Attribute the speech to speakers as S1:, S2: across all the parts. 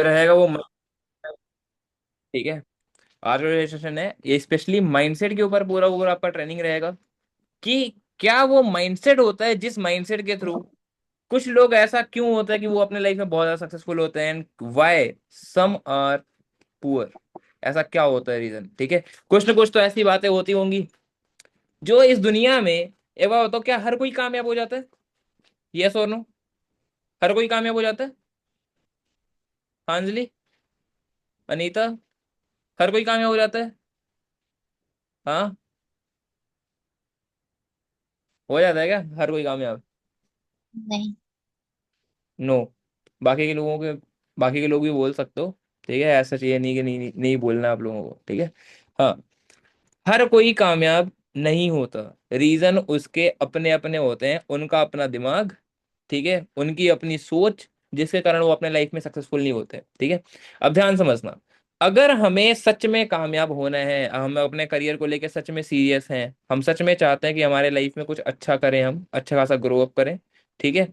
S1: रहेगा वो ठीक है। आज का जो सेशन है ये स्पेशली माइंडसेट के ऊपर पूरा पूरा आपका ट्रेनिंग रहेगा कि क्या वो माइंडसेट होता है जिस माइंडसेट के थ्रू कुछ लोग ऐसा क्यों होता है कि वो अपने लाइफ में बहुत ज्यादा सक्सेसफुल होते हैं and why some are poor. ऐसा क्या होता है रीजन, ठीक है। कुछ ना कुछ तो ऐसी बातें होती होंगी जो इस दुनिया में, एक बार बताओ, क्या हर कोई कामयाब हो जाता है? यस और नो? हर कोई कामयाब हो जाता है? हाँ अंजलि, अनीता, हर कोई कामयाब हो जाता है? हाँ, हो जाता है क्या हर कोई कामयाब?
S2: नहीं।
S1: नो। बाकी के लोगों के, बाकी के लोग भी बोल सकते हो, ठीक है। ऐसा चाहिए नहीं कि नहीं नहीं बोलना आप लोगों को, ठीक है। हाँ, हर कोई कामयाब नहीं होता। रीजन उसके अपने अपने होते हैं, उनका अपना दिमाग, ठीक है, उनकी अपनी सोच, जिसके कारण वो अपने लाइफ में सक्सेसफुल नहीं होते, ठीक है। अब ध्यान समझना, अगर हमें सच में कामयाब होना है, हम अपने करियर को लेकर सच में सीरियस हैं, हम सच में चाहते हैं कि हमारे लाइफ में कुछ अच्छा करें, हम अच्छा खासा ग्रो अप करें, ठीक है,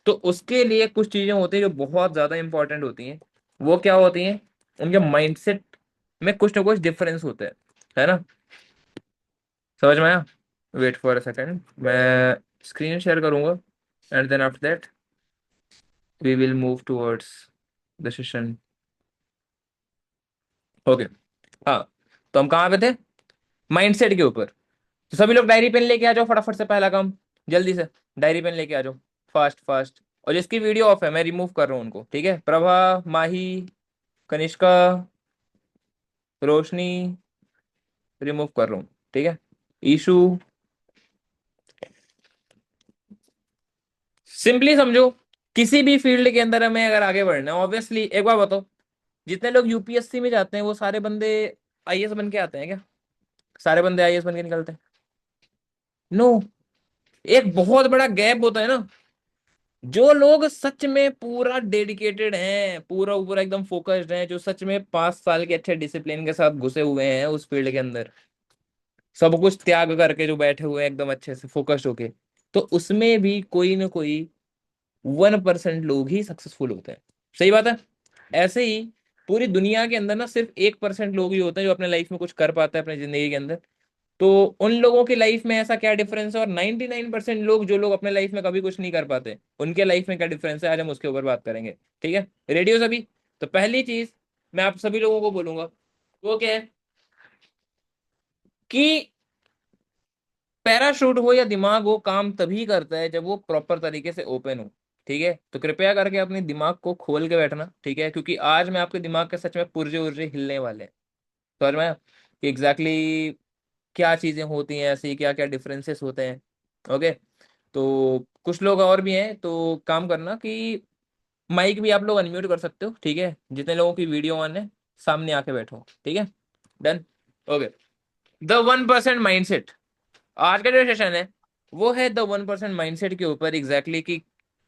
S1: तो उसके लिए कुछ चीजें होती हैं जो बहुत ज्यादा इंपॉर्टेंट होती हैं। वो क्या होती हैं? उनके माइंडसेट में कुछ ना कुछ डिफरेंस होता है ना। समझ में आया? वेट फॉर अ सेकेंड, मैं स्क्रीन शेयर करूंगा and then after that we will move towards the session. Okay. हाँ, तो हम कहाँ पे थे? माइंडसेट के ऊपर। तो सभी लोग डायरी पेन लेके आ जाओ, फटाफट से पहला काम, जल्दी से डायरी पेन लेके आ जाओ, फास्ट फास्ट। और जिसकी वीडियो ऑफ है मैं रिमूव कर रहा हूँ उनको, ठीक है। प्रभा, माही, कनिष्का, रोशनी, रिमूव कर रहा हूँ, ठीक है। ईशु। सिंपली समझो, किसी भी फील्ड के अंदर हमें अगर आगे बढ़ना है, ऑब्वियसली एक बार बताओ, जितने लोग यूपीएससी में जाते हैं वो सारे बंदे आईएएस बन के आते हैं क्या? सारे बंदे आईएएस बन के निकलते हैं? नो। एक बहुत बड़ा गैप होता है ना। जो लोग सच में पूरा डेडिकेटेड हैं, पूरा पूरा एकदम फोकस्ड हैं, जो सच में 5 साल के अच्छे डिसिप्लिन के साथ घुसे हुए हैं उस फील्ड के अंदर, सब कुछ त्याग करके जो बैठे हुए हैं एकदम अच्छे से फोकस्ड होके, तो उसमें भी कोई ना कोई 1% लोग ही सक्सेसफुल होते हैं। सही बात है। ऐसे ही पूरी दुनिया के अंदर ना सिर्फ 1% लोग ही होते हैं जो अपने लाइफ में कुछ कर पाते हैं अपनी जिंदगी के अंदर। तो उन लोगों की लाइफ में ऐसा क्या डिफरेंस है, और 99% लोग जो लोग अपने लाइफ में कभी कुछ नहीं कर पाते उनके लाइफ में क्या डिफरेंस है, आज हम उसके ऊपर बात करेंगे, ठीक है। रेडी हो सभी? तो पहली चीज मैं आप सभी लोगों को बोलूंगा वो क्या है कि पैराशूट हो या दिमाग हो, काम तभी करता है जब वो प्रॉपर तरीके से ओपन हो, ठीक है। तो कृपया करके अपने दिमाग को खोल के बैठना, ठीक है, क्योंकि आज मैं आपके दिमाग के सच में पुर्जे उर्जे हिलने वाले हैं। समझ में आया कि एग्जैक्टली क्या चीजें होती हैं ऐसी, क्या क्या डिफरेंसेस होते हैं। ओके। तो कुछ लोग और भी हैं, तो काम करना कि माइक भी आप लोग अनम्यूट कर सकते हो, ठीक है। जितने लोगों की वीडियो ऑन है सामने आके बैठो, ठीक है। डन। ओके। द 1% माइंडसेट, आज का जो सेशन है वो है द 1% माइंडसेट के ऊपर, एग्जैक्टली कि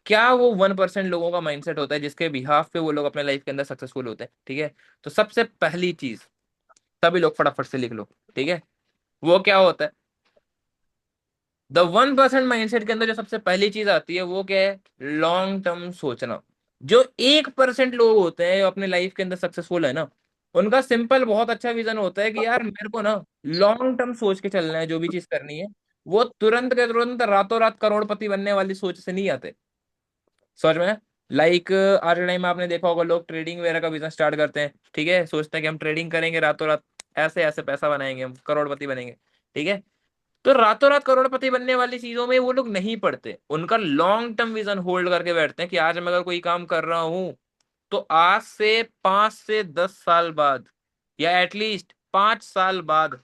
S1: क्या वो 1% लोगों का माइंडसेट होता है जिसके बिहाफ पे वो लोग अपने लाइफ के अंदर सक्सेसफुल होते हैं, ठीक है। तो सबसे पहली चीज, सभी लोग फटाफट से लिख लो, ठीक है। वो क्या होता है? द 1% माइंडसेट के अंदर जो सबसे पहली चीज आती है वो क्या है? लॉन्ग टर्म सोचना। जो 1% लोग होते हैं जो अपने लाइफ के अंदर सक्सेसफुल है ना, उनका सिंपल बहुत अच्छा विजन होता है कि यार मेरे को ना लॉन्ग टर्म सोच के चलना है, जो भी चीज करनी है। वो तुरंत के तुरंत रातों रात करोड़पति बनने वाली सोच से नहीं आते। समझ में? लाइक आज के टाइम में आपने देखा होगा लोग ट्रेडिंग वगैरह का बिजनेस स्टार्ट करते हैं, ठीक है, सोचते हैं कि हम ट्रेडिंग करेंगे रातों रात, ऐसे ऐसे पैसा बनाएंगे, हम करोड़पति बनेंगे, ठीक है। तो रातों रात करोड़पति बनने वाली चीजों में वो लोग नहीं पड़ते, उनका लॉन्ग टर्म विजन होल्ड करके बैठते हैं कि आज मैं अगर कोई काम कर रहा हूं तो आज से 5 से 10 साल बाद, या एटलीस्ट 5 साल बाद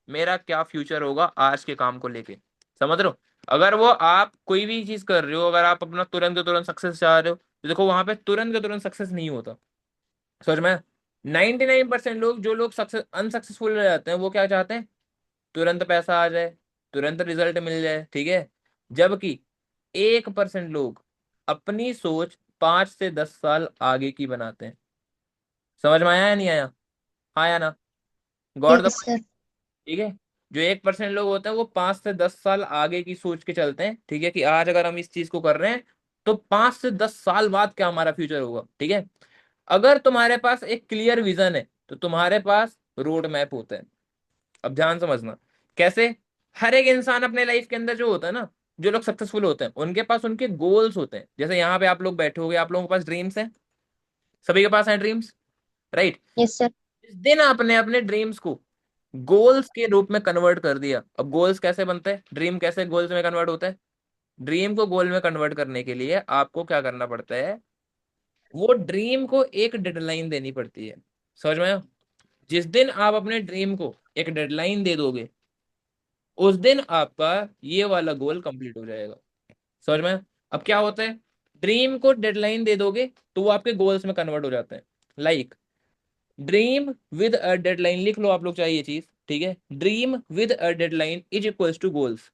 S1: मेरा क्या फ्यूचर होगा आज के काम को लेके। समझ रहे हो? अगर वो आप कोई भी चीज कर रहे हो, अगर आप अपना तुरंत के तुरंत सक्सेस चाह रहे हो, तो देखो वहां पे तुरंत के तुरंत सक्सेस नहीं होता। समझ में? 99% लोग, जो लोग सक्सेस अनसक्सेसफुल रह जाते हैं, वो क्या चाहते हैं? तुरंत पैसा आ जाए, तुरंत रिजल्ट मिल जाए, ठीक है। जबकि 1% लोग अपनी सोच 5 से 10 साल आगे की बनाते हैं। समझ में आया या नहीं आया? हाँ या ना? God the
S2: yes sir.
S1: ठीक है। जो 1% लोग होते हैं वो 5 से 10 साल आगे की सोच के चलते हैं, ठीक है, कि आज अगर हम इस चीज को कर रहे हैं तो 5 से 10 साल बाद क्या हमारा फ्यूचर होगा, ठीक है। अगर तुम्हारे पास एक क्लियर विजन है तो तुम्हारे पास रोड मैप होता है। अब ध्यान समझना कैसे। हर एक इंसान अपने लाइफ के अंदर जो होता है ना, जो लोग सक्सेसफुल होते हैं उनके पास उनके गोल्स होते हैं। जैसे यहाँ पे आप लोग बैठे होगे, आप लोगों के पास ड्रीम्स हैं, सभी के पास हैं ड्रीम्स, राइट।
S2: Yes sir.
S1: इस दिन आपने अपने ड्रीम्स को गोल्स के रूप में कन्वर्ट कर दिया। अब गोल्स कैसे बनते हैं, ड्रीम कैसे गोल्स में कन्वर्ट होता है? ड्रीम को गोल में कन्वर्ट करने के लिए आपको क्या करना पड़ता है, वो ड्रीम को एक डेडलाइन देनी पड़ती है। समझ में आया? जिस दिन आप अपने ड्रीम को एक डेडलाइन दे दोगे, उस दिन आपका ये वाला गोल कंप्लीट हो जाएगा। समझ में आया? अब क्या होता है, ड्रीम को डेडलाइन दे दोगे तो वो आपके गोल्स में कन्वर्ट हो जाते हैं। Like dream with a deadline, लिख लो आप लोग चाहे ये चीज, ठीक है। Dream with a deadline is equals to goals,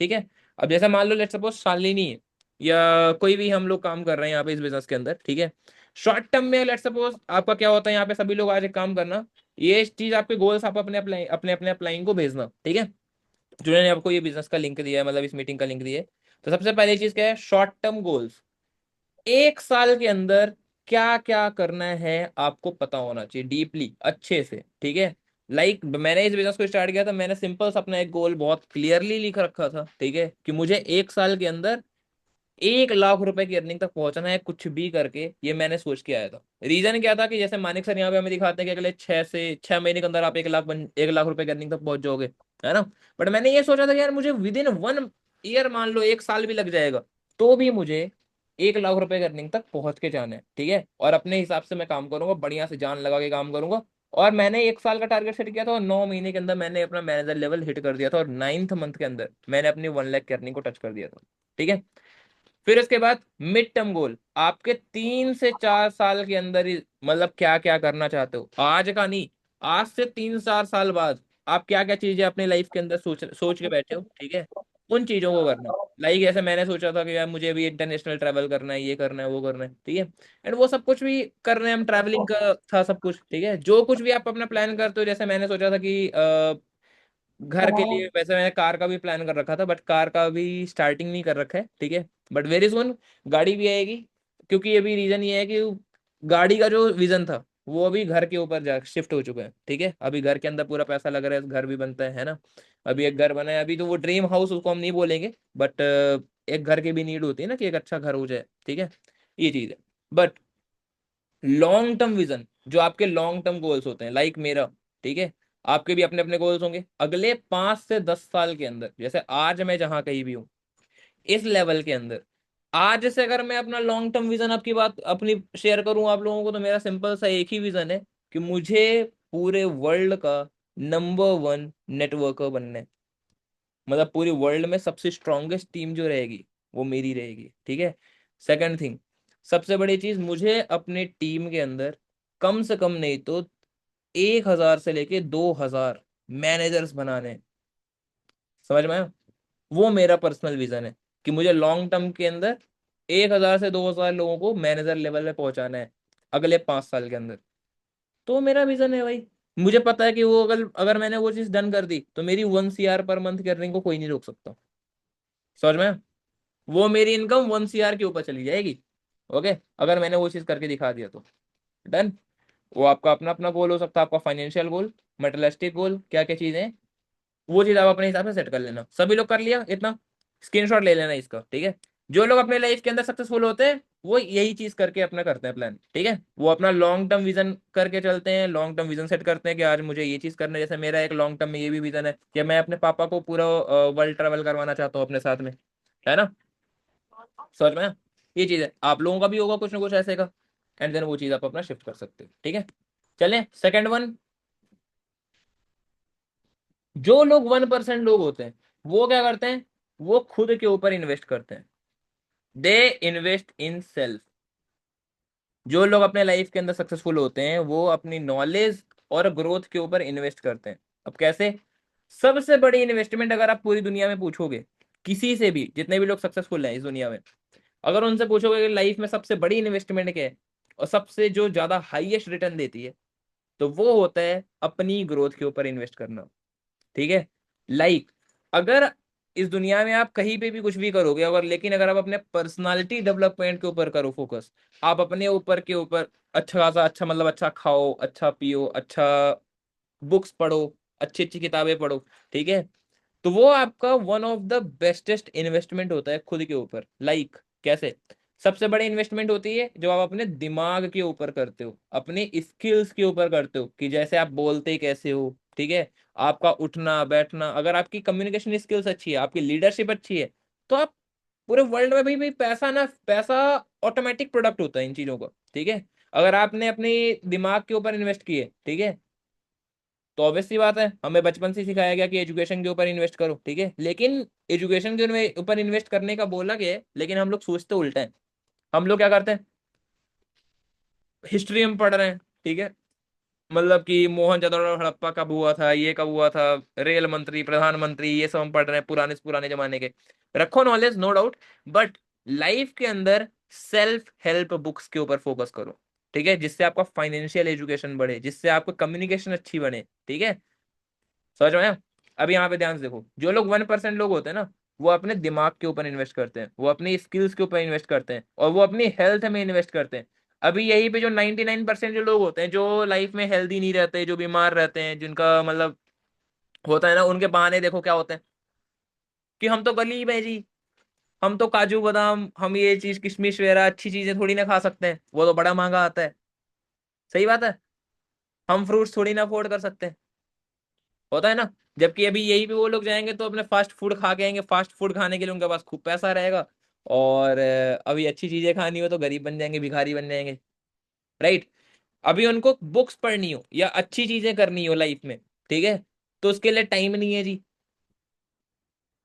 S1: ठीक है। अब जैसा मान लो लेट सपोज शालिनी है, या कोई भी हम लोग काम कर रहे हैं यहाँ पे इस बिजनेस के अंदर, ठीक है। शॉर्ट टर्म में लेट सपोज आपका क्या होता है, यहाँ पे सभी लोग आज एक काम करना, ये चीज आपके गोल्स आप अपने अप्लाई अपने अपने अप्लाइंग को भेजना, ठीक है। जिन्होंने आपको ये बिजनेस का लिंक दिया है, मतलब इस मीटिंग का लिंक दिया है, तो सबसे पहली चीज क्या है, शॉर्ट टर्म गोल्स। एक साल के अंदर क्या क्या करना है आपको पता होना चाहिए डीपली, अच्छे से, ठीक है। मैंने इस बिजनेस को स्टार्ट किया था, मैंने सिंपल सा अपना एक गोल बहुत क्लियरली लिख रखा था, ठीक है, कि मुझे एक साल के अंदर 1 लाख रुपए की अर्निंग तक पहुंचना है कुछ भी करके। ये मैंने सोच के आया था। रीजन क्या था कि जैसे मानिक सर यहाँ पे हमें दिखाते हैं कि अगले 6 से 6 महीने के अंदर आप 1 लाख रुपए की अर्निंग तक पहुंच जाओगे, है ना। बट मैंने ये सोचा था कि यार मुझे विद इन 1 ईयर, मान लो 1 साल भी लग जाएगा, तो भी मुझे 1 लाख रुपए की अर्निंग तक पहुंच के जाना है, ठीक है। और अपने हिसाब से मैं काम करूंगा, बढ़िया से जान लगा के काम करूंगा। और मैंने 1 साल का टारगेट सेट किया था, और 9 महीने के अंदर मैंने अपना मैनेजर लेवल हिट कर दिया था, और 9th मंथ के अंदर मैंने अपनी 1 लाख की अर्निंग को टच कर दिया था, ठीक है। फिर उसके बाद मिड टर्म गोल, आपके 3 से 4 साल के अंदर ही, मतलब क्या क्या करना चाहते हो, आज का नहीं, आज से 3-4 साल बाद आप क्या क्या चीजें अपने लाइफ के अंदर सोच सोच के बैठे हो, ठीक है। उन चीजों को करना। लाइक जैसे मैंने सोचा था कि यार मुझे भी इंटरनेशनल ट्रैवल करना है, ये करना है, वो करना है, ठीक है। एंड वो सब कुछ भी कर रहे हैं हम, ट्रैवलिंग का था सब कुछ, ठीक है। जो कुछ भी आप अपना प्लान करते हो, जैसे मैंने सोचा था कि घर के लिए, वैसे मैंने कार का भी प्लान कर रखा था, बट कार का भी स्टार्टिंग नहीं कर रखा है, ठीक है। बट वेरी सुन गाड़ी भी आएगी। क्योंकि ये भी रीजन ये है कि गाड़ी का जो विजन था वो अभी घर के ऊपर जा शिफ्ट हो चुका है, ठीक है। अभी घर के अंदर पूरा पैसा लग रहा है, घर भी बनता है ना। अभी एक घर बना है, अभी तो वो ड्रीम हाउस उसको हम नहीं बोलेंगे, बट एक घर की भी नीड होती है ना कि एक अच्छा घर हो जाए, ठीक है। ये चीज है। बट लॉन्ग टर्म विजन, जो आपके लॉन्ग टर्म गोल्स होते हैं, लाइक मेरा, ठीक है, आपके भी अपने अपने गोल्स होंगे अगले 5 से 10 साल के अंदर। जैसे आज मैं जहां कहीं भी हूँ इस लेवल के अंदर, आज से अगर मैं अपना लॉन्ग टर्म विजन आपकी बात अपनी शेयर करूं आप लोगों को, तो मेरा सिंपल सा एक ही विजन है कि मुझे पूरे वर्ल्ड का नंबर 1 नेटवर्कर बनना है। मतलब पूरी वर्ल्ड में सबसे स्ट्रांगेस्ट टीम जो रहेगी वो मेरी रहेगी, ठीक है। सेकंड थिंग, सबसे बड़ी चीज, मुझे अपने टीम के अंदर कम से कम नहीं तो 1,000 से लेके 2,000 मैनेजर्स बनाने हैं। समझ में आया? वो मेरा पर्सनल विजन है कि मुझे लॉन्ग टर्म के अंदर 1,000 से 2,000 लोगों को मैनेजर लेवल पे पहुंचाना है अगले 5 साल के अंदर। तो मेरा विजन है भाई। मुझे पता है कि वो अगर अगर मैंने वो चीज डन कर दी तो मेरी 1 CR पर मंथ की अर्निंग को कोई नहीं रोक सकता। समझ में आया? वो मेरी इनकम 1 CR के ऊपर चली जाएगी। ओके, अगर मैंने वो चीज करके दिखा दिया तो डन। वो आपका अपना अपना गोल हो सकता है, आपका फाइनेंशियल गोल, मटेरियलिस्टिक गोल, क्या क्या चीजें हैं, वो चीज आप अपने हिसाब से सेट कर लेना। सभी लोग कर लिया इतना, स्क्रीनशॉट ले लेना इसका, ठीक है। जो लोग अपने लाइफ के अंदर सक्सेसफुल होते हैं वो यही चीज करके अपना करते हैं प्लान, ठीक है। वो अपना लॉन्ग टर्म विजन करके चलते हैं, लॉन्ग टर्म विजन सेट करते हैं कि आज मुझे ये चीज करना है। जैसे मेरा एक लॉन्ग टर्म में ये भी विजन है कि मैं अपने पापा को पूरा वर्ल्ड ट्रेवल करवाना चाहता हूँ अपने साथ में, है ना। समझ में आया? ये चीज है, आप लोगों का भी होगा कुछ ना कुछ ऐसे का। एंड देन वो चीज आप अपना शिफ्ट कर सकते हो, ठीक है। चलें सेकंड वन, जो लोग 1% लोग होते हैं वो क्या करते हैं, वो खुद के ऊपर इन्वेस्ट करते हैं। They invest in self. जो लोग अपने लाइफ के अंदर सक्सेसफुल होते हैं वो अपनी नॉलेज और ग्रोथ के ऊपर इन्वेस्ट करते हैं। अब कैसे? सबसे बड़ी इन्वेस्टमेंट अगर आप पूरी दुनिया में पूछोगे किसी से भी, जितने भी लोग सक्सेसफुल हैं इस दुनिया में, अगर उनसे पूछोगे कि लाइफ में सबसे बड़ी इन्वेस्टमेंट क्या है और सबसे जो ज्यादा हाईएस्ट रिटर्न देती है, तो वो होता है अपनी ग्रोथ के ऊपर इन्वेस्ट करना, ठीक है। लाइक अगर इस दुनिया में आप कहीं पे भी कुछ भी करोगे, अगर लेकिन अगर आप अपने पर्सनालिटी डेवलपमेंट के ऊपर करो फोकस, आप अपने ऊपर के ऊपर अच्छा खासा, अच्छा मतलब अच्छा खाओ, अच्छा पियो, अच्छा बुक्स पढ़ो, अच्छी अच्छी किताबें पढ़ो, ठीक है, तो वो आपका one of the bestest investment होता है खुद के ऊपर। लाइक कैसे? सबसे बड़ी इन्वेस्टमेंट होती है जो आप अपने दिमाग के ऊपर करते हो, अपने स्किल्स के ऊपर करते हो, कि जैसे आप बोलते कैसे हो, ठीक है, आपका उठना बैठना, अगर आपकी कम्युनिकेशन स्किल्स अच्छी है, आपकी लीडरशिप अच्छी है, तो आप पूरे वर्ल्ड में भी पैसा ना, पैसा ऑटोमेटिक प्रोडक्ट होता है इन चीजों का, ठीक है। अगर आपने अपने दिमाग के ऊपर इन्वेस्ट किए, ठीक है, तो ऑब्वियस सी बात है, हमें बचपन से ही सिखाया गया कि एजुकेशन के ऊपर इन्वेस्ट करो, ठीक है, लेकिन एजुकेशन के ऊपर इन्वेस्ट करने का बोला गया है, लेकिन हम लोग सोचते उल्टा है। हम लोग क्या करते हैं, हिस्ट्री हम पढ़ रहे हैं, ठीक है, मतलब कि मोहनजोदड़ो और हड़प्पा कब हुआ था, ये कब हुआ था, रेल मंत्री, प्रधानमंत्री, ये सब हम पढ़ रहे हैं पुराने से पुराने जमाने के। रखो knowledge, no doubt, but life के अंदर सेल्फ हेल्प बुक्स के ऊपर फोकस करो, ठीक है, जिससे आपका फाइनेंशियल एजुकेशन बढ़े, जिससे आपको कम्युनिकेशन अच्छी बने, ठीक है। समझ में आया? अब यहाँ पे ध्यान से देखो, जो लोग 1% लोग होते हैं ना, वो अपने दिमाग के ऊपर इन्वेस्ट करते हैं, वो अपनी स्किल्स के ऊपर इन्वेस्ट करते हैं, और वो अपनी हेल्थ में इन्वेस्ट करते हैं। अभी यही पे जो 99% जो लोग होते हैं, जो लाइफ में हेल्दी नहीं रहते, जो बीमार रहते हैं, जिनका मतलब होता है ना, उनके बहाने देखो क्या होते हैं, कि हम तो गरीब है जी, हम तो काजू बादाम, हम ये चीज किशमिश वगैरह अच्छी चीजें थोड़ी ना खा सकते हैं, वो तो बड़ा महंगा आता है। सही बात है, हम फ्रूट्स थोड़ी ना अफोर्ड कर सकते हैं, होता है ना। जबकि अभी यही पे वो लोग जाएंगे तो अपने फास्ट फूड खा के आएंगे, फास्ट फूड खाने के लिए उनके पास खूब पैसा रहेगा, और अभी अच्छी चीजें खानी हो तो गरीब बन जाएंगे, भिखारी बन जाएंगे, राइट। अभी उनको बुक्स पढ़नी हो या अच्छी चीजें करनी हो लाइफ में, ठीक है, तो उसके लिए टाइम नहीं है जी,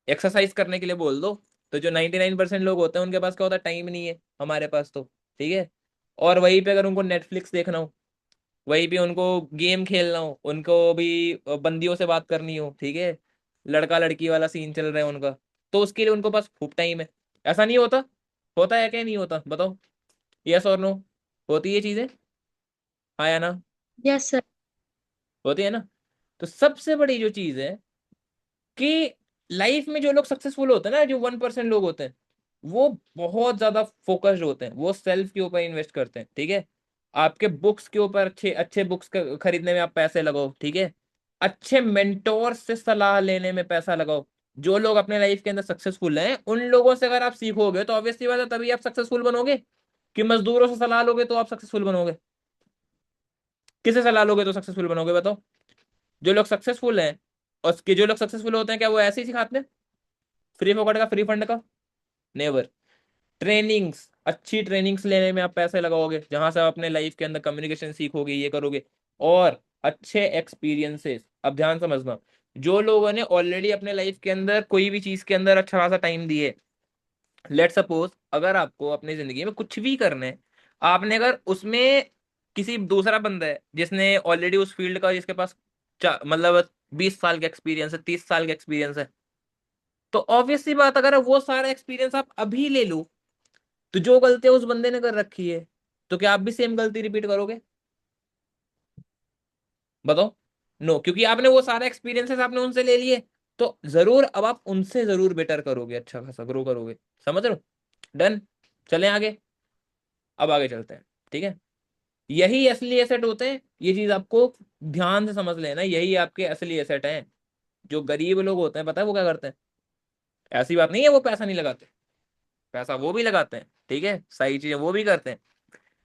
S1: एक्सरसाइज करने के लिए बोल दो, तो जो 99% लोग होते हैं उनके पास क्या होता है, टाइम नहीं है, हमारे पास तो, ठीक है। और वहीं पे अगर उनको नेटफ्लिक्स देखना हो, वहीं भी उनको गेम खेलना हो, उनको भी बंदियों से बात करनी हो, ठीक है, लड़का लड़की वाला सीन चल रहा है उनका, तो उसके लिए उनको पास खूब टाइम है। ऐसा नहीं होता? होता है क्या नहीं होता, बताओ, यस और नो? होती है चीजें, हाँ या ना?
S2: Yes sir.
S1: होती है ना। तो सबसे बड़ी जो चीज है कि लाइफ में जो लोग सक्सेसफुल होते हैं ना, जो 1% लोग होते हैं, वो बहुत ज्यादा फोकस्ड होते हैं, वो सेल्फ के ऊपर इन्वेस्ट करते हैं, ठीक है। आपके बुक्स के ऊपर, अच्छे अच्छे बुक्स खरीदने में आप पैसे लगाओ, ठीक है, अच्छे मेंटोर से सलाह लेने में पैसा लगाओ। जो लोग अपने लाइफ के अंदर सक्सेसफुल हैं, उन लोगों से अगर आप सीखोगे तो ऑब्वियसली बात है तभी आप सक्सेसफुल बनोगे। कि मजदूरों से सलाह लोगे तो आप सक्सेसफुल बनोगे? किसे सलाह लोगे तो सक्सेसफुल बनोगे, बताओ? जो लोग सक्सेसफुल हैं, और जो लोग सक्सेसफुल होते हैं, क्या वो ऐसे ही सिखाते हैं फ्री फोकट का, फ्री फंड का? नेवर। ट्रेनिंग्स, अच्छी ट्रेनिंग्स लेने में आप पैसे लगाओगे, जहां से आप अपने लाइफ के अंदर कम्युनिकेशन सीखोगे, ये करोगे, और अच्छे एक्सपीरियंसेस। अब ध्यान समझना, जो लोगों ने ऑलरेडी अपने लाइफ के अंदर कोई भी चीज के अंदर अच्छा खासा टाइम दिए, लेट सपोज अगर आपको अपनी जिंदगी में कुछ भी करना है, आपने अगर उसमें किसी दूसरा बंदा है जिसने ऑलरेडी उस फील्ड का, जिसके पास मतलब 20 साल का एक्सपीरियंस है, 30 साल का एक्सपीरियंस है, तो ऑब्वियस सी बात, अगर वो सारा एक्सपीरियंस आप अभी ले लो, तो जो गलतियां उस बंदे ने कर रखी है, तो क्या आप भी सेम गलती रिपीट करोगे? बताओ। नो, क्योंकि आपने वो सारे एक्सपीरियंसेस आपने उनसे ले लिए, तो जरूर अब आप उनसे जरूर बेटर करोगे, अच्छा खासा ग्रो करोगे। समझ रहे हो? डन। चलें आगे। अब आगे चलते हैं, ठीक है। यही असली एसेट होते हैं, ये चीज आपको ध्यान से समझ लेना, यही आपके असली एसेट हैं। जो गरीब लोग होते हैं, पता है वो क्या करते हैं? ऐसी बात नहीं है वो पैसा नहीं लगाते, पैसा वो भी लगाते हैं, ठीक है, सही चीजें वो भी करते हैं,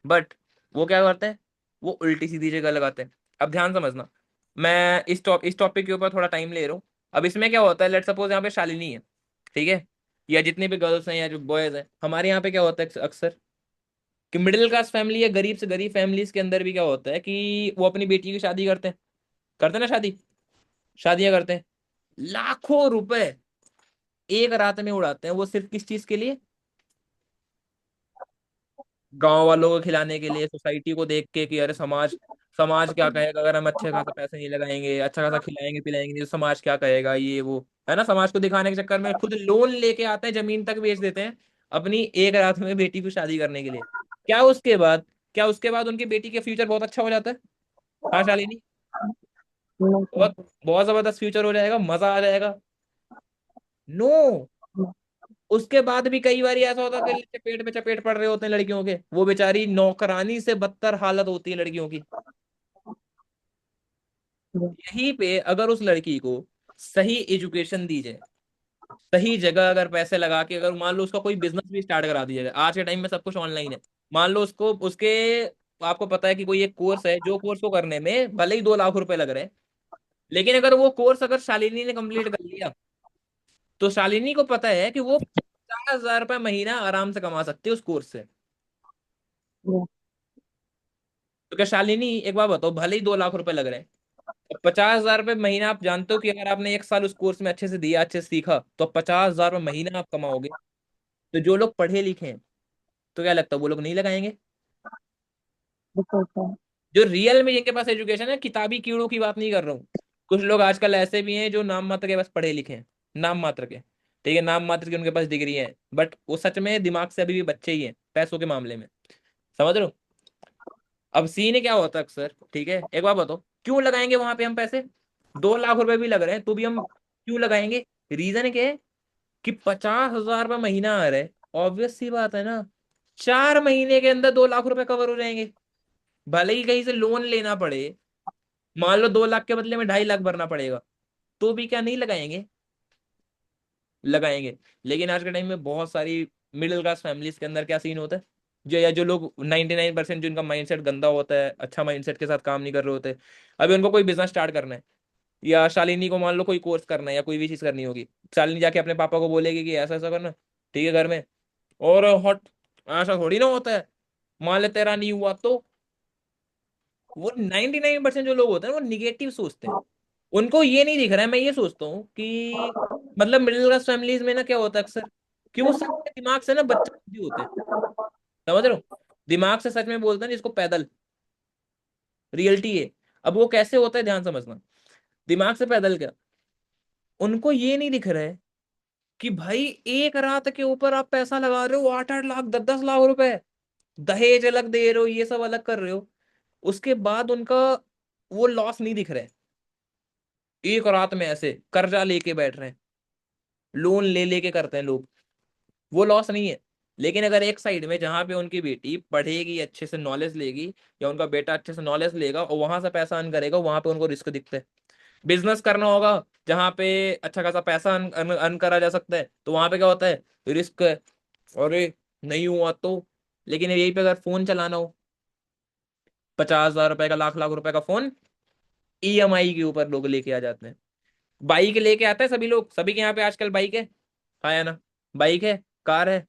S1: बट वो क्या करते हैं, वो उल्टी सीधी जगह लगाते हैं। अब ध्यान समझना, मैं इस टॉपिक के ऊपर थोड़ा टाइम ले रहा हूँ। अब इसमें क्या होता है, लेट सपोज यहाँ पे शालिनी है, ठीक है, या जितनी भी गर्ल्स हैं या जो बॉयज हैं, हमारे यहाँ पे क्या होता है अक्सर, कि मिडिल क्लास फैमिली या गरीब से गरीब फैमिलीज के अंदर भी क्या होता है कि वो अपनी बेटी की शादी करते हैं, करते हैं ना शादी, शादियां करते हैं, लाखों रुपए एक रात में उड़ाते हैं, वो सिर्फ किस चीज के लिए? गांव वालों को खिलाने के लिए, सोसाइटी को देख के कि अरे समाज, समाज क्या कहेगा अगर हम अच्छे खासा पैसे नहीं लगाएंगे, अच्छा खासा खिलाएंगे पिलाएंगे नहीं, तो समाज क्या कहेगा, ये वो, है ना। समाज को दिखाने के चक्कर में खुद लोन लेके आते हैं, जमीन तक बेच देते हैं अपनी एक रात में बेटी की शादी करने के लिए। क्या उसके बाद, क्या उसके बाद उनकी बेटी का फ्यूचर बहुत अच्छा हो जाता है? हाँ शालिनी,
S2: नहीं सर।
S1: बहुत बहुत जबरदस्त फ्यूचर हो जाएगा, मजा आ जाएगा। नो। उसके बाद भी कई बार ऐसा होता है कि चपेट पे चपेट पड़ रहे होते हैं लड़कियों के, वो बेचारी नौकरानी से बदतर हालत होती है लड़कियों की। यहीं पे अगर उस लड़की को सही एजुकेशन दी जाए, सही जगह अगर पैसे लगा के, अगर मान लो उसका कोई बिजनेस भी स्टार्ट करा दिया जाए, आज के टाइम में सब कुछ ऑनलाइन है। मान लो उसको उसके, आपको पता है कि कोई एक कोर्स है, जो कोर्स को करने में भले ही 2 लाख रुपए लग रहे हैं, लेकिन अगर वो कोर्स अगर शालिनी ने कंप्लीट कर लिया, तो शालिनी को पता है कि वो 50,000 रुपये महीना आराम से कमा सकती है उस कोर्स से। तो क्या शालिनी, एक बार बताओ, भले ही 2 लाख रुपए लग रहे हैं, 50,000 रुपये महीना, आप जानते हो कि अगर आपने एक साल उस कोर्स में अच्छे से दिया, अच्छे से सीखा, तो 50,000 रुपये महीना आप कमाओगे। तो जो लोग पढ़े लिखे हैं, तो क्या लगता है वो लोग नहीं लगाएंगे? जो रियल में जिनके पास एजुकेशन है, किताबी कीड़ों की बात नहीं कर रहा हूँ। कुछ लोग आजकल ऐसे भी हैं जो नाम मात्र के बस पढ़े लिखे हैं, नाम मात्र के, ठीक है, नाम मात्र के उनके पास डिग्री है, बट वो सच में दिमाग से अभी भी बच्चे ही हैं पैसों के मामले में। समझ रहे हो? अब सीन क्या होता है अक्सर, ठीक है, एक बार बताओ, क्यों लगाएंगे वहां पे हम पैसे? 2 लाख रुपए भी लग रहे हैं तो भी हम क्यों लगाएंगे? रीजन क्या है? कि 50,000 रुपये महीना आ रहा है, ऑब्वियस सी बात है ना, 4 महीने के अंदर 2 लाख रुपए कवर हो जाएंगे। भले ही कहीं से लोन लेना पड़े, मान लो 2 लाख के बदले में 2.5 लाख भरना पड़ेगा, तो भी क्या नहीं लगाएंगे? लगाएंगे। लेकिन आज के टाइम में बहुत सारी मिडिल क्लास फैमिलीज के अंदर क्या सीन होता है, जो या जो लोग 99% जिनका माइंडसेट गंदा होता है, अच्छा माइंडसेट के साथ काम नहीं कर रहे होते, अभी उनको कोई बिजनेस स्टार्ट करना है, या शालिनी को मान लो कोई कोर्स करना है या कोई भी चीज करनी होगी, शालिनी जाके अपने पापा को बोलेगी कि ऐसा ऐसा करना, ठीक है, घर में, और हॉट, ऐसा थोड़ी ना होता है। मान ले तेरा नहीं हुआ तो, वो 99% जो लोग होते हैं वो निगेटिव सोचते हैं। उनको ये नहीं दिख रहा है, मैं ये सोचता हूँ कि मतलब मिडिल क्लास फैमिलीज में ना क्या होता है अक्सर, कि वो सबके दिमाग से ना बच्चे बुद्धि होते हैं। समझ रहे हो? दिमाग से सच में बोलते हैं जिसको पैदल, रियलिटी है। अब वो कैसे होता है, ध्यान समझना। दिमाग से पैदल क्या, उनको ये नहीं दिख रहा है कि भाई एक रात के ऊपर आप पैसा लगा रहे हो, 8-8 लाख, 10-10 लाख रुपए, दहेज अलग दे रहे हो, ये सब अलग कर रहे हो, उसके बाद उनका वो लॉस नहीं दिख रहा है। एक रात में ऐसे कर्जा लेके बैठ रहे हैं, लोन ले लेके करते हैं लोग, वो लॉस नहीं है। लेकिन अगर एक साइड में जहां पे उनकी बेटी पढ़ेगी, अच्छे से नॉलेज लेगी, या उनका बेटा अच्छे से नॉलेज लेगा और वहां से पैसा अर्न करेगा, वहां पे उनको रिस्क दिखता है। बिजनेस करना होगा जहां पे अच्छा खासा पैसा अर्न करा जा सकता है, तो वहां पे क्या होता है, रिस्क है, अरे नहीं हुआ तो। लेकिन यही पे अगर फोन चलाना हो, 50,000 रुपए का, लाख लाख रुपए का फोन ईएमआई के ऊपर लोग लेके आ जाते हैं। बाइक लेके आते हैं सभी लोग, सभी के यहाँ पे आजकल बाइक है, हाँ या ना? बाइक है, कार है,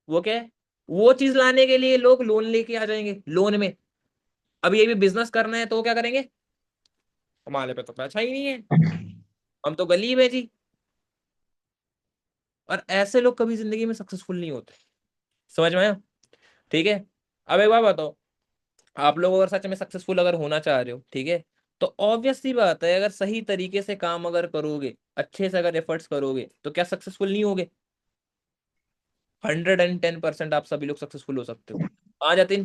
S1: वो क्या है, वो चीज लाने के लिए लोग लोन लेके आ जाएंगे, लोन में। अब ये भी बिजनेस करना है तो वो क्या करेंगे, हमारे पे तो पैसा ही नहीं है, हम तो गरीब है जी। और ऐसे लोग कभी जिंदगी में सक्सेसफुल नहीं होते। समझ में आया? ठीक है। अब एक बात बताओ, आप लोग अगर सच में सक्सेसफुल अगर होना चाह रहे हो, ठीक है, तो ऑब्वियस सी बात है, अगर सही तरीके से काम अगर करोगे, अच्छे से अगर एफर्ट्स करोगे, तो क्या सक्सेसफुल नहीं होगे? 110% आप सभी लोग सक्सेसफुल हो सकते हो। आ जाते,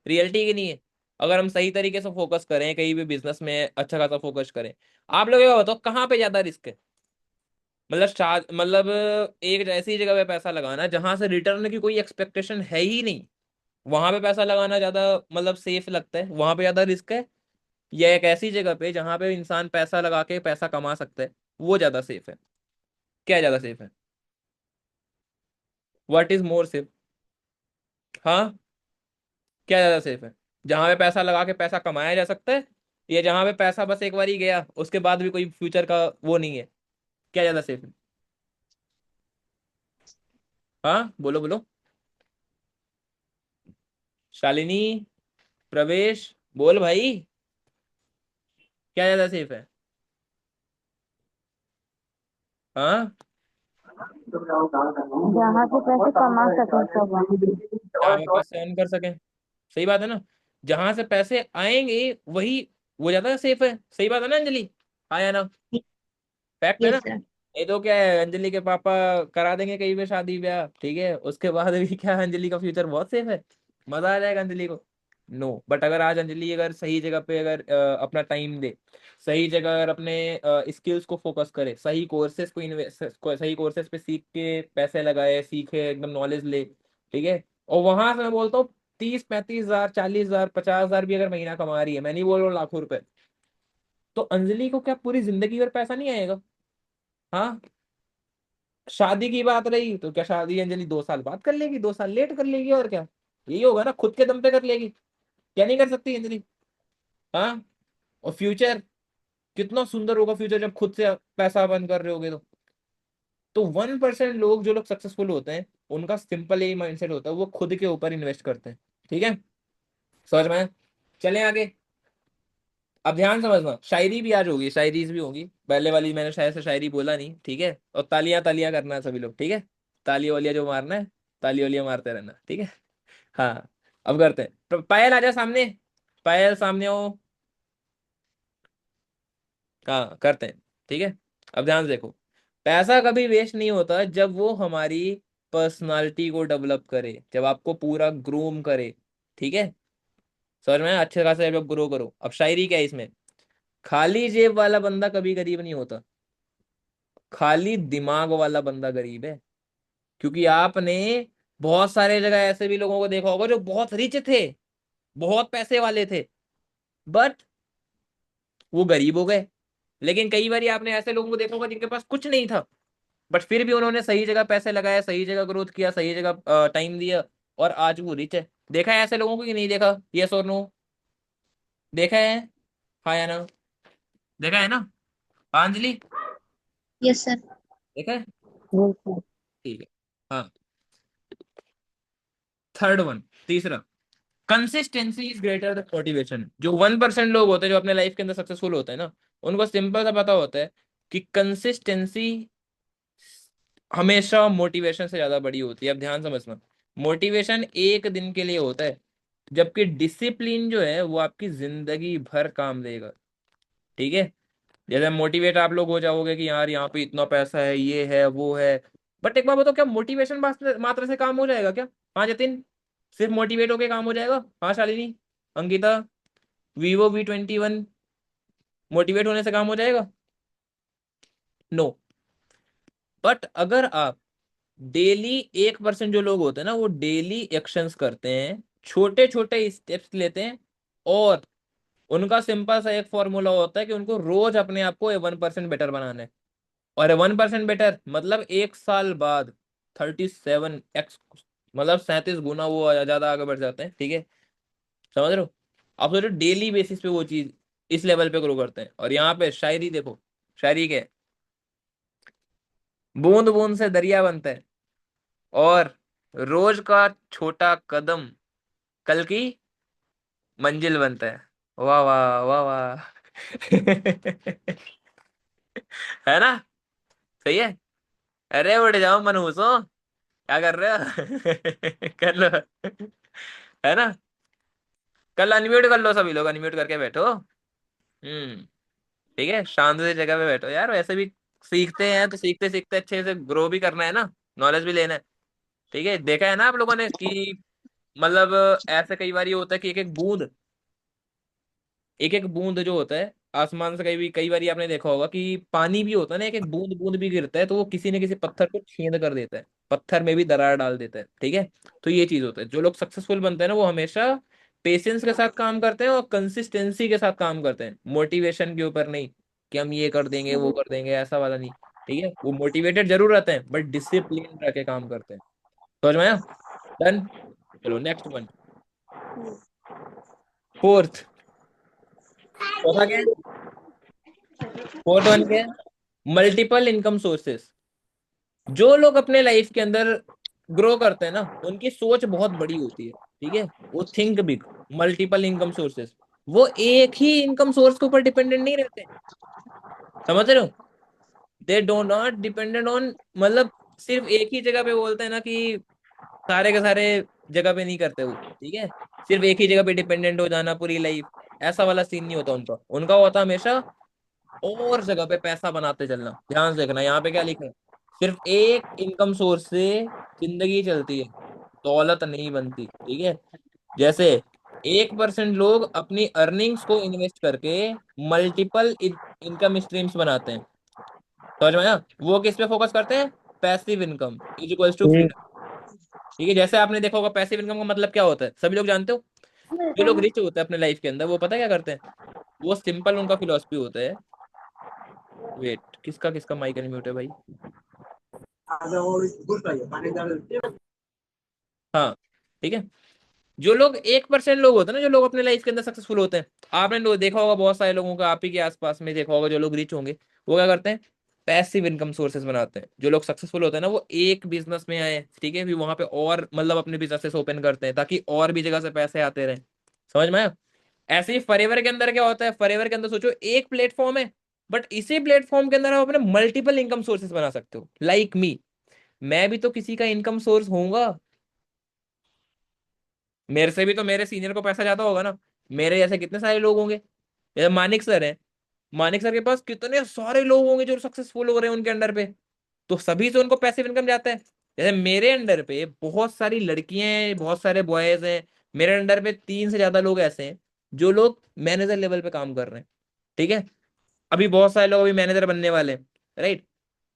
S1: रियलिटी की नहीं है। अगर हम सही तरीके से फोकस करें, कहीं भी बिजनेस में अच्छा खासा फोकस करें, आप लोग ये बताओ कहाँ पे ज्यादा रिस्क है? मतलब मतलब एक ऐसी जगह पे पैसा लगाना जहां से रिटर्न की कोई एक्सपेक्टेशन है ही नहीं, वहां पे पैसा लगाना ज्यादा मतलब सेफ लगता है, वहां पे ज्यादा रिस्क है? या एक ऐसी जगह पे जहां पे इंसान पैसा लगा के पैसा कमा सकता है, वो ज्यादा सेफ है? क्या ज्यादा सेफ है? What is more safe? हाँ, क्या ज्यादा सेफ है? जहां पे पैसा लगा के पैसा कमाया जा सकता है, या जहां पे पैसा बस एक बार ही गया, उसके बाद भी कोई फ्यूचर का वो नहीं है? क्या ज्यादा सेफ है? हाँ, बोलो बोलो। शालिनी, प्रवेश, बोल भाई, क्या ज्यादा सेफ है? हाँ,
S2: जहाँ से पैसे कमा सकें सब वहाँ।
S1: जहां पे पैसे अर्न कर सकें, सही बात है ना? जहां से पैसे आएंगे वही, वो ज्यादा सेफ है, सही बात है ना अंजलि? हाँ या ना? फैक्ट है ना?
S2: Yes sir.
S1: ये तो क्या है, अंजलि के पापा करा देंगे कहीं पे शादी ब्याह, ठीक है, उसके बाद भी क्या, अंजलि का फ्यूचर बहुत सेफ है, मजा आ जाएगा अंजलि को। नो। बट अगर आज अंजलि अगर सही जगह पे अगर अपना टाइम दे, सही जगह अगर अपने स्किल्स को फोकस करे, सही कोर्सेज को इन्वेस्ट, सही कोर्सेज पे सीख के पैसे लगाए, सीखे, एकदम नॉलेज ले, ठीक है, और वहां से मैं बोलता हूँ 30-35 हजार, 40 हजार, 50 हजार भी अगर महीना कमा रही है, मैं नहीं बोल रहा हूँ लाखों रुपए, तो अंजलि को क्या पूरी जिंदगी भर पैसा नहीं आएगा? हाँ। शादी की बात रही तो क्या शादी अंजलि 2 साल बाद कर लेगी, 2 साल लेट कर लेगी, और क्या? यही होगा ना, खुद के दम पे कर लेगी। क्या नहीं कर सकती अंजलि? हाँ। और फ्यूचर कितना सुंदर होगा, फ्यूचर जब खुद से पैसा अर्न कर रहे होगे तो 1% लोग, जो लोग सक्सेसफुल होते हैं, उनका सिंपल यही माइंडसेट होता है, वो खुद के ऊपर इन्वेस्ट करते हैं। ठीक है, समझ में आया? चलें आगे। अब ध्यान समझना, शायरी भी आज होगी, शायरीज भी होगी, पहले वाली मैंने शायद से शायरी बोला नहीं, ठीक है, और तालियां तालियां करना है सभी लोग, ठीक है, तालियां वालियां जो मारना है, ताली वालियां मारते रहना, ठीक है। हाँ, अब करते हैं, तो पायल आ जा सामने, पायल सामने हो। हाँ, करते हैं, ठीक है। अब ध्यान से देखो, पैसा कभी वेस्ट नहीं होता जब वो हमारी पर्सनालिटी को डेवलप करे, जब आपको पूरा ग्रूम करे, ठीक है, समझ में आया? अच्छे खासे जब ग्रो करो। अब शायरी क्या है इसमें, खाली जेब वाला बंदा कभी गरीब नहीं होता, खाली दिमाग वाला बंदा गरीब है। क्योंकि आपने बहुत सारे जगह ऐसे भी लोगों को देखा होगा जो बहुत रिच थे, बहुत पैसे वाले थे, बट वो गरीब हो गए। लेकिन कई बार आपने ऐसे लोगों को देखा होगा जिनके पास कुछ नहीं था, बट फिर भी उन्होंने सही जगह पैसे लगाए, सही जगह ग्रोथ किया, सही जगह टाइम दिया, और आज वो रिच है। देखा है ऐसे लोगों को कि नहीं देखा? यस और नो? देखा है? हाँ या ना? देखा है ना? हाँ, अंजलि,
S2: यस सर।
S1: देखा है?
S2: बिल्कुल।
S1: ठीक है। हाँ, थर्ड वन, तीसरा, consistency is greater than motivation. जो 1% लोग होते हैं जो अपने लाइफ के अंदर सक्सेसफुल होते हैं ना, उनको सिंपल सा पता होता है कि कंसिस्टेंसी हमेशा मोटिवेशन से ज्यादा बड़ी होती है। अब ध्यान समझना, मोटिवेशन एक दिन के लिए होता है, जबकि डिसिप्लिन जो है वो आपकी जिंदगी भर काम देगा। ठीक है, जैसे मोटिवेट आप लोग हो जाओगे कि यार यहाँ पे इतना पैसा है, ये है, वो है, बट एक बार बताओ, क्या मोटिवेशन मात्र मात्र से काम हो जाएगा क्या? हाँ जतिन, सिर्फ मोटिवेट होके काम हो जाएगा? हाँ Shalini, Ankita, Vivo V21, motivate होने से काम हो जाएगा? नो। बट अगर आप डेली 1% जो लोग होते हैं ना, वो डेली एक्शंस करते हैं, छोटे छोटे स्टेप्स लेते हैं, और उनका सिंपल सा एक फॉर्मूला होता है कि उनको रोज अपने आप को 1% बेटर बनाना है। और 1% बेटर मतलब 1 साल बाद 37x, मतलब 37 गुना वो ज्यादा आगे बढ़ जाते हैं। ठीक है, समझ रहे हो? आप सोचो डेली बेसिस पे वो चीज इस लेवल पे ग्रो करते हैं। और यहाँ पे शायरी देखो, शायरी के, बूंद बूंद से दरिया बनता है, और रोज का छोटा कदम कल की मंजिल बनता है। वाह वाह वाह वाह। है ना? सही है। अरे उठ जाओ मनहूसो, क्या कर रहे हो? कर लो, है ना? कल अनम्यूट कर लो, सभी लोग अनम्यूट करके बैठो। ठीक है, शांत से जगह पे बैठो यार, वैसे भी सीखते हैं तो सीखते सीखते अच्छे से ग्रो भी करना है ना, नॉलेज भी लेना है। ठीक है, देखा है ना आप लोगों ने कि मतलब ऐसे कई बार ये होता है कि एक एक बूंद, एक एक बूंद जो होता है आसमान से, कई बार आपने देखा होगा कि पानी भी होता है ना, एक एक बूंद बूंद भी गिरता है तो वो किसी न किसी पत्थर को छेद कर देता है, पत्थर में भी दरार डाल देता है। ठीक है, तो ये चीज होता है, जो लोग सक्सेसफुल बनते हैं ना, वो हमेशा पेशेंस के साथ काम करते हैं और कंसिस्टेंसी के साथ काम करते हैं, मोटिवेशन के ऊपर नहीं कि हम ये कर देंगे वो कर देंगे, ऐसा वाला नहीं। ठीक है, वो मोटिवेटेड जरूर रहते हैं बट डिसिप्लिन रह के काम करते हैं। समझ में आया? डन। चलो नेक्स्ट वन, फोर्थ। चौथा क्या है? फोर्थ वन क्या है? Multiple income sources. जो लोग अपने लाइफ के अंदर ग्रो करते हैं ना, उनकी सोच बहुत बड़ी होती है। ठीक है, वो think big, multiple income sources, वो एक ही इनकम सोर्स के ऊपर डिपेंडेंट नहीं रहते। समझ रहे हो? They do not dependent on, मतलब सिर्फ एक ही जगह पे बोलते हैं ना कि सारे के सारे जगह पे नहीं करते वो। ठीक है, सिर्फ एक ही जगह पे डिपेंडेंट हो जाना पूरी लाइफ, ऐसा वाला सीन नहीं होता उनका। उनका होता हमेशा और जगह पे पैसा बनाते चलना। ध्यान से देखना, यहाँ पे क्या लिखा है, सिर्फ एक इनकम सोर्स से जिंदगी चलती है, दौलत नहीं बनती। ठीक है, जैसे 1% लोग अपनी अर्निंग्स को इन्वेस्ट करके मल्टीपल इनकम स्ट्रीम्स बनाते हैं। समझ में आया? वो किस पे फोकस करते हैं? Passive income is equals to
S2: hmm.
S1: Freedom. ठीक है, जैसे आपने देखा होगा पैसिव इनकम का मतलब क्या होता है, सभी लोग जानते हो। जो लोग रिच होते हैं अपने लाइफ के अंदर, वो पता है क्या करते हैं? वो सिंपल उनका फिलोसफी होता है। वेट, किसका किसका माइक अनम्यूट है भाई? हाँ, ठीक है। जो लोग 1% लोग होते हैं ना, जो लोग अपने लाइफ के अंदर सक्सेसफुल होते हैं, आपने लोग देखा होगा बहुत सारे लोगों का, आप ही के आसपास में देखा होगा, जो लोग रिच होंगे वो क्या करते हैं? पैसिव इनकम सोर्सेज बनाते हैं। जो लोग सक्सेसफुल होते हैं ना, वो एक बिजनेस में आए, ठीक है, फिर वहां पे और मतलब अपने बिजनेसेस ओपन करते हैं ताकि और भी जगह से पैसे आते रहें। समझ में आया? ऐसे ही फॉरएवर के अंदर क्या होता है? फॉरएवर के अंदर सोचो एक प्लेटफॉर्म है, बट इसी प्लेटफॉर्म के अंदर आप अपने मल्टीपल इनकम सोर्सेज बना सकते हो। लाइक मी, मैं भी तो किसी का इनकम सोर्स होऊंगा। मेरे से भी तो मेरे सीनियर को पैसा जाता होगा ना। मेरे जैसे कितने सारे लोग होंगे। जैसे मानिक सर हैं, मानिक सर के पास कितने सारे लोग होंगे जो सक्सेसफुल हो रहे हैं उनके अंडर पे। तो सभी से उनको पैसिव इनकम जाता है। जैसे मेरे अंडर पे बहुत सारी लड़कियां हैं, बहुत सारे बॉयज हैं। मेरे अंडर पे 3 से ज्यादा लोग ऐसे हैं जो लोग मैनेजर लेवल पे काम कर रहे हैं। ठीक है, अभी बहुत सारे लोग अभी मैनेजर बनने वाले हैं। राइट?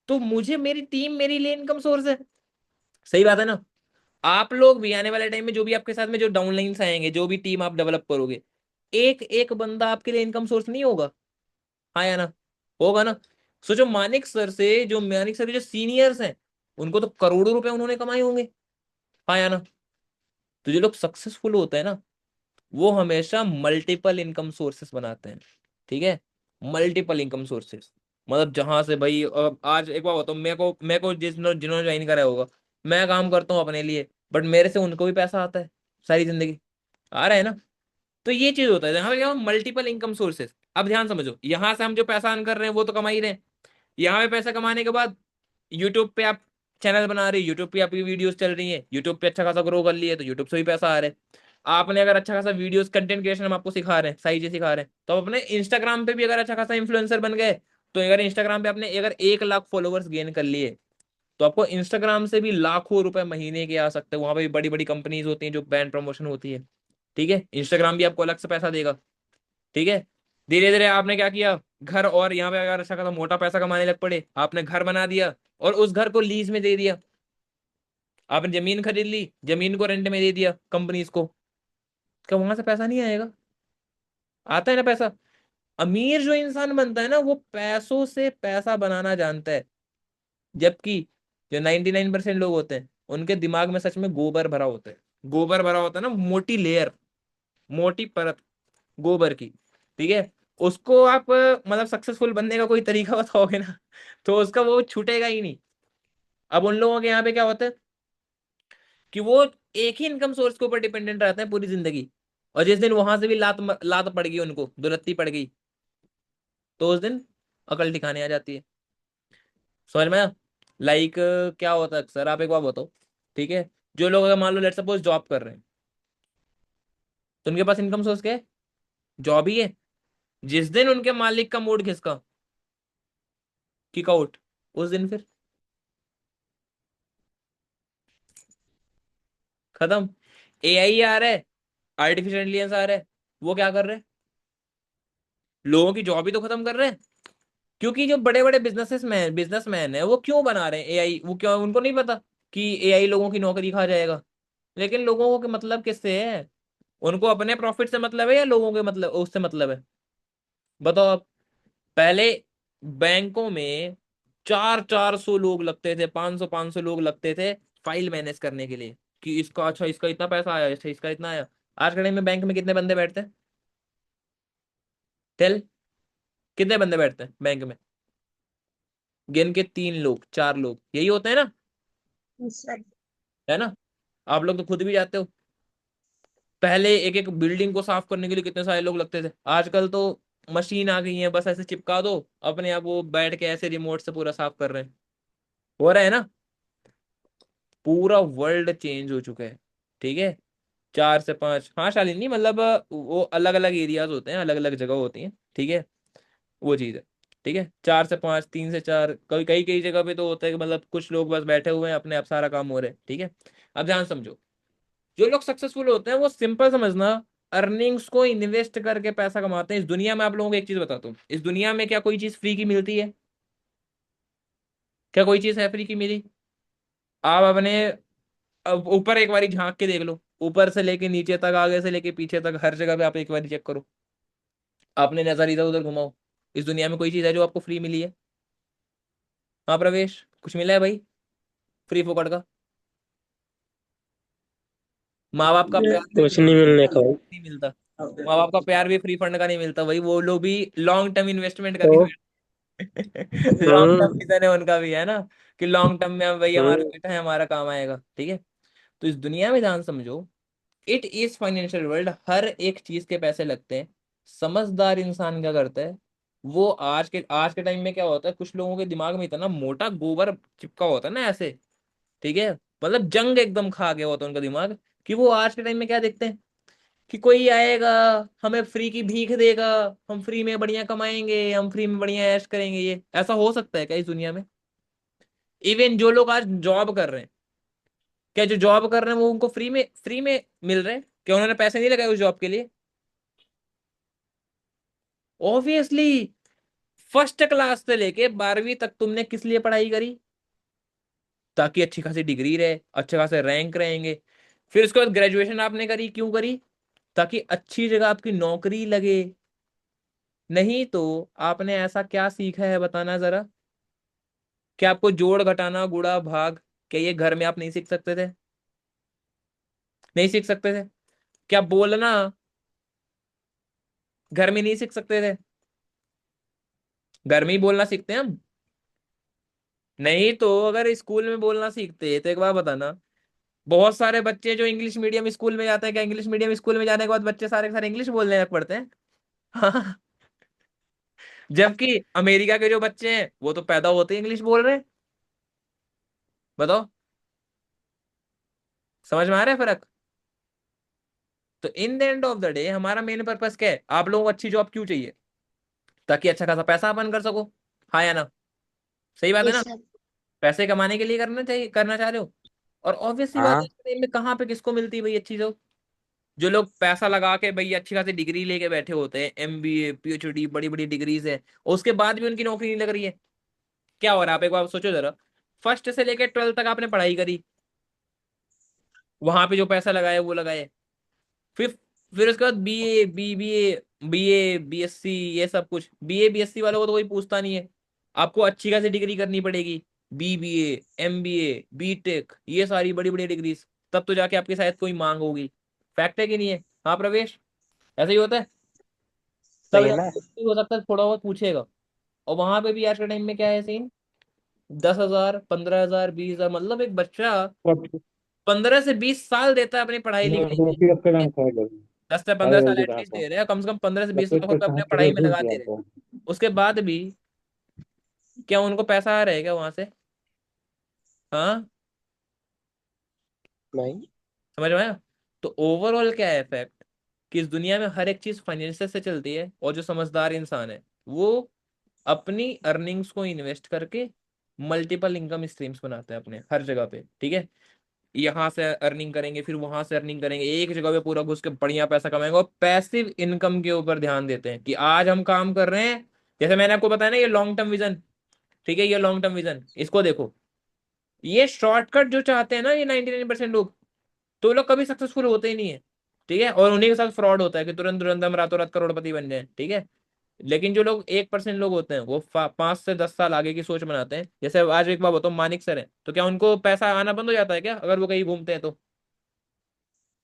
S1: तो मुझे मेरी टीम मेरे लिए इनकम सोर्स है। सही बात है ना? आप लोग भी आने वाले टाइम में, जो भी आपके साथ में जो डाउनलाइंस आएंगे, जो भी टीम आप डेवलप करोगे, एक एक बंदा आपके लिए इनकम सोर्स नहीं होगा? हाँ या ना? होगा ना? सोचो, मानिक सर के जो सीनियर्स हैं, उनको तो करोड़ों रुपए उन्होंने कमाए होंगे। हाँ या ना? तो जो लोग सक्सेसफुल होते हैं ना, वो हमेशा मल्टीपल इनकम सोर्सेस बनाते हैं। ठीक है, मल्टीपल इनकम सोर्सेस। मतलब जहां से भाई, आज एक बार बताओ, मेरे को जिन्होंने ज्वाइन करा होगा, मैं काम करता हूँ अपने लिए, बट मेरे से उनको भी पैसा आता है सारी जिंदगी। आ रहा है ना? तो ये चीज होता है यहाँ पे मल्टीपल इनकम सोर्सेस। अब ध्यान समझो, यहाँ से हम जो पैसा अर्न कर रहे हैं वो तो कमा ही रहे हैं। यहाँ पे पैसा कमाने के बाद यूट्यूब पे आप चैनल बना रहे, यूट्यूब पे आपकी वीडियोस चल रही है, यूट्यूब पे अच्छा खासा ग्रो कर लिए, तो यूट्यूब से भी पैसा आ रहा है। आपने अगर अच्छा खासा वीडियोस कंटेंट क्रिएशन हम आपको सिखा रहे हैं, सही चीज सिखा रहे हैं, तो आप अपने इंस्टाग्राम पे भी अगर अच्छा खासा इन्फ्लुएंसर बन गए, तो अगर इंस्टाग्राम पे आपने अगर 1 लाख फॉलोवर्स गेन कर लिए, तो आपको इंस्टाग्राम से भी लाखों रुपए महीने के आ सकते हैं। वहां पे भी बड़ी बड़ी कंपनीज होती हैं जो ब्रांड प्रमोशन होती है। ठीक है, इंस्टाग्राम भी आपको अलग से पैसा देगा। ठीक है, धीरे धीरे आपने क्या किया, घर, और यहाँ पे अगर अच्छा खासा मोटा पैसा कमाने लग पड़े, आपने घर बना दिया और उस घर को लीज में दे दिया। आपने जमीन खरीद ली, जमीन को रेंट में दे दिया कंपनीज को। क्या वहां से पैसा नहीं आएगा? आता है ना पैसा। अमीर जो इंसान बनता है ना, वो पैसों से पैसा बनाना जानता है। जबकि जो 99% लोग होते हैं, उनके दिमाग में सच में गोबर भरा होता है। गोबर भरा होता है ना, मोटी लेयर, मोटी परत गोबर की। ठीक है, उसको आप मतलब सक्सेसफुल बनने का कोई तरीका बताओगे ना, तो उसका वो छूटेगा ही नहीं। अब उन लोगों के यहाँ पे क्या होता है कि वो एक ही इनकम सोर्स के ऊपर डिपेंडेंट रहते हैं पूरी जिंदगी। और जिस दिन वहां से भी लात पड़ गई, उनको दुलत्ती पड़ गई, तो उस दिन अकल ठिकाने आ जाती है। समझ में? लाइक क्या होता है अक्सर, आप एक बार बताओ। ठीक है, जो लोग अगर मान लो लेट सपोज जॉब कर रहे हैं, तो उनके पास इनकम सोर्स क्या है? जॉब ही है। जिस दिन उनके मालिक का मूड खिसका, किक आउट, उस दिन फिर खत्म। एआई आ रहा है, आर्टिफिशियल इंटेलिजेंस आ रहा है, वो क्या कर रहे हैं? लोगों की जॉब ही तो खत्म कर रहे हैं। क्योंकि जो बड़े बड़े बिजनेसमैन है, वो क्यों बना रहे हैं एआई? वो क्यों, उनको नहीं पता कि एआई लोगों की नौकरी खा जाएगा। लेकिन लोगों को के मतलब किससे है? उनको अपने प्रॉफिट से मतलब है या लोगों के मतलब उससे मतलब है? बताओ आप। पहले बैंकों में 400 लोग लगते थे, 500 लोग लगते थे फाइल मैनेज करने के लिए, कि इसका अच्छा, इसका इतना पैसा आया, अच्छा इसका इतना आया। आज के टाइम में बैंक में कितने बंदे बैठते हैं? टेल, कितने बंदे बैठते हैं बैंक में? गिन के 3 लोग 4 लोग, यही होते हैं ना?
S2: Yes sir.
S1: है ना? आप लोग तो खुद भी जाते हो। पहले एक एक बिल्डिंग को साफ करने के लिए कितने सारे लोग लगते थे। आजकल तो मशीन आ गई है, बस ऐसे चिपका दो, अपने आप वो बैठ के ऐसे रिमोट से पूरा साफ कर रहे हैं। हो रहा है ना? पूरा वर्ल्ड चेंज हो चुका है। ठीक है, 4 से 5, हाँ शालिनी, मतलब वो अलग अलग एरियाज होते हैं, अलग अलग जगह होती हैं। ठीक है, वो चीज़ है। ठीक है, 4 से 5, 3 से 4, कई कई कई जगह पे तो होता है कि मतलब कुछ लोग बस बैठे हुए हैं, अपने आप सारा काम हो रहा है। ठीक है, अब ध्यान समझो, जो लोग सक्सेसफुल होते हैं वो सिंपल समझना, अर्निंग्स को इन्वेस्ट करके पैसा कमाते हैं। इस दुनिया में आप लोगों को एक चीज बताता हूँ, इस दुनिया में क्या कोई चीज फ्री की मिलती है? क्या कोई चीज है फ्री की मिली? आप अपने अब ऊपर एक बारी झांक के देख लो, ऊपर से लेके नीचे तक, आगे से लेके पीछे तक, हर जगह पे आप एक बारी चेक करो, आपने नजर इधर उधर घुमाओ, इस दुनिया में कोई चीज है जो आपको फ्री मिली है? हाँ प्रवेश, कुछ मिला है भाई फ्री फोकट का? माँ बाप का प्यार भी
S3: कुछ नहीं मिलने का भाई।
S1: नहीं मिलता। माँ बाप का प्यार भी फ्री फंड का नहीं मिलता भाई, वो लोग भी लॉन्ग टर्म इन्वेस्टमेंट
S3: तो
S1: करके लॉन्ग टर्म विजन है उनका भी, है ना, कि लॉन्ग टर्म में भाई हमारा
S3: हम्म
S1: बेटा है, हमारा काम आएगा, ठीक है। तो इस दुनिया में ध्यान समझो, इट इज फाइनेंशियल वर्ल्ड, हर एक चीज के पैसे लगते हैं। समझदार इंसान क्या करता है, वो आज के टाइम में क्या होता है, कुछ लोगों के दिमाग में इतना मोटा गोबर चिपका होता है ना ऐसे, ठीक है, मतलब जंग एकदम खा गया होता है उनका दिमाग, कि वो आज के टाइम में क्या देखते हैं, कि कोई आएगा, हमें फ्री की भीख देगा, हम फ्री में बढ़िया कमाएंगे, हम फ्री में बढ़िया ऐश करेंगे। ये ऐसा हो सकता है क्या इस दुनिया में? इवन जो लोग आज जॉब कर रहे हैं, क्या जो जॉब कर रहे हैं वो उनको फ्री में मिल रहे हैं? क्या उन्होंने पैसे नहीं लगाए उस जॉब के लिए? ऑब्वियसली। फर्स्ट क्लास से लेके 12वीं तक तुमने किस लिए पढ़ाई करी? ताकि अच्छी खासी डिग्री रहे, अच्छे खासे रैंक रहेंगे। फिर उसके बाद ग्रेजुएशन आपने करी, क्यों करी? ताकि अच्छी जगह आपकी नौकरी लगे। नहीं तो आपने ऐसा क्या सीखा है बताना जरा? क्या आपको जोड़ घटाना गुणा भाग, क्या ये घर में आप नहीं सीख सकते थे? नहीं सीख सकते थे? क्या बोलना घर में नहीं सीख सकते थे? घर में ही बोलना सीखते हैं हम। नहीं तो अगर स्कूल में बोलना सीखते तो एक बार बताना, बहुत सारे बच्चे जो इंग्लिश मीडियम स्कूल में जाते हैं, क्या इंग्लिश मीडियम स्कूल में जाने के बाद बच्चे सारे के सारे इंग्लिश बोलने लग पड़ते हैं? हाँ। जबकि अमेरिका के जो बच्चे हैं वो तो पैदा होते ही इंग्लिश बोल रहे हैं। बताओ, समझ में आ रहा है फर्क? तो in the end of the day हमारा मेन पर्पस क्या है, आप लोगों को अच्छी जॉब क्यों चाहिए? ताकि अच्छा खासा पैसा अपन कर सको। हाँ या ना? सही बात है
S2: यस
S1: ना?
S2: सर।
S1: पैसे कमाने के लिए करना चाहिए, करना चाह रहे हो। और ऑब्वियस सी बात है,
S3: हाँ।
S1: इस टाइम में कहाँ पे किसको मिलती है भाई अच्छी जॉब? जो लोग पैसा लगा के भाई अच्छी खासी डिग्री लेके बैठे होते हैं, एमबीए पीएचडी बड़ी बड़ी डिग्रीज है, और उसके बाद भी उनकी नौकरी नहीं लग रही है। क्या हो रहा है आप एक बार सोचो जरा, फर्स्ट से लेके 12th तक आपने पढ़ाई करी, वहां पे जो पैसा लगाया वो लगाए, फिर फिर उसके बाद बीए बीएससी, ये सब कुछ, बीए बीएससी वालों को तो कोई पूछता नहीं है। आपको अच्छी खासी डिग्री करनी पड़ेगी, बीबीए एमबीए बीटेक, ये सारी बड़ी बड़ी डिग्रीज, तब तो जाके आपकी शायद कोई मांग होगी। फैक्ट है कि नहीं है? हाँ प्रवेश, ऐसा ही होता है। तब
S3: सही है ना।
S1: जाके कोई हो सकता है थोड़ा बहुत पूछेगा। और वहां पे भी आज के टाइम में क्या है सीन, 10,000 15,000 20,000, मतलब एक बच्चा 15 से 20 साल देता है अपनी पढ़ाई लिखाई में, ठीक है? 10 से 15 साल एटलीस्ट दे रहे हैं, कम से कम 15 से 20 लाख रुपए अपने पढ़ाई में लगा दे रहे हैं। उसके बाद भी क्या उनको पैसा आ रहा है क्या वहां से? हाँ,
S3: नहीं।
S1: समझ में आया? तो ओवरऑल क्या है इफेक्ट, कि इस दुनिया में हर एक चीज फाइनेंस से चलती है, और जो समझदार इंसान है वो अपनी अर्निंग्स को इन्वेस्ट करके मल्टीपल इनकम स्ट्रीम्स बनाते हैं अपने हर जगह पे, ठीक है। यहाँ से अर्निंग करेंगे, फिर वहां से अर्निंग करेंगे, एक जगह पे पूरा घुस के बढ़िया पैसा कमाएंगे, और पैसिव इनकम के ऊपर ध्यान देते हैं कि आज हम काम कर रहे हैं। जैसे मैंने आपको बताया ना, ये लॉन्ग टर्म विजन, ठीक है, ये लॉन्ग टर्म विजन, इसको देखो। ये शॉर्टकट जो चाहते हैं ना ये 99% लोग, तो वो लोग कभी सक्सेसफुल होते ही नहीं है, ठीक है। और उन्हीं के साथ फ्रॉड होता है कि तुरंत तुरंत हम रातों रात करोड़पति बन जाए, ठीक है। लेकिन जो लोग 1% लोग होते हैं वो 5 से 10 साल आगे की सोच बनाते हैं। जैसे आज एक बात बताओ, मानिक सर है, तो क्या उनको पैसा आना बंद हो जाता है क्या अगर वो कहीं घूमते हैं तो?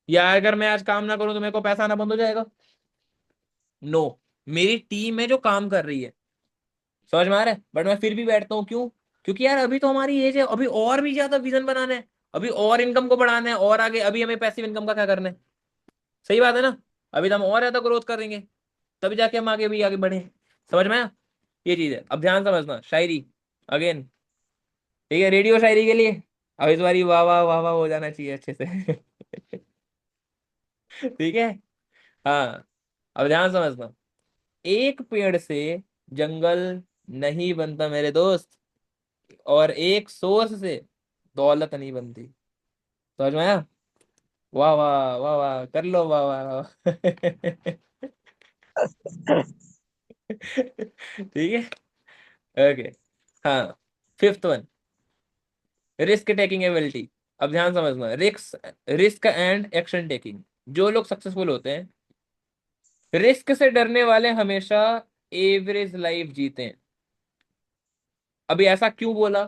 S1: या अगर मैं आज काम ना करूं तो मेरे को पैसा आना बंद हो जाएगा? नो। मेरी टीम है जो काम कर रही है, समझ में आ रहा है, बट मैं फिर भी बैठता हूँ, क्यों? क्योंकि यार अभी तो हमारी एज है, अभी और भी ज्यादा विजन बनाना है, अभी और इनकम को बढ़ाना है, और आगे अभी हमें पैसिव इनकम का क्या करना है। सही बात है ना? अभी तो हम और ज्यादा ग्रोथ करेंगे, तभी जाके हम आगे भी आगे बढ़े। समझ में आया? ये चीज है। अब ध्यान समझना, शायरी अगेन, ठीक है, रेडियो शायरी के लिए अब इस बारी वाह वाह वाह वाह हो जाना चाहिए अच्छे से। ठीक है। हाँ, अब ध्यान समझना, एक पेड़ से जंगल नहीं बनता मेरे दोस्त, और एक सोर्स से दौलत नहीं बनती। समझ में आया? वाह वाह वाह वाह, कर लो, वाह वाह वाह। ठीक है। ओके। हाँ। Fifth one, risk taking ability. अब ध्यान समझना, risk, risk and action taking. जो लोग सक्सेसफुल होते हैं, रिस्क से डरने वाले हमेशा एवरेज लाइफ जीते हैं। अभी ऐसा क्यों बोला,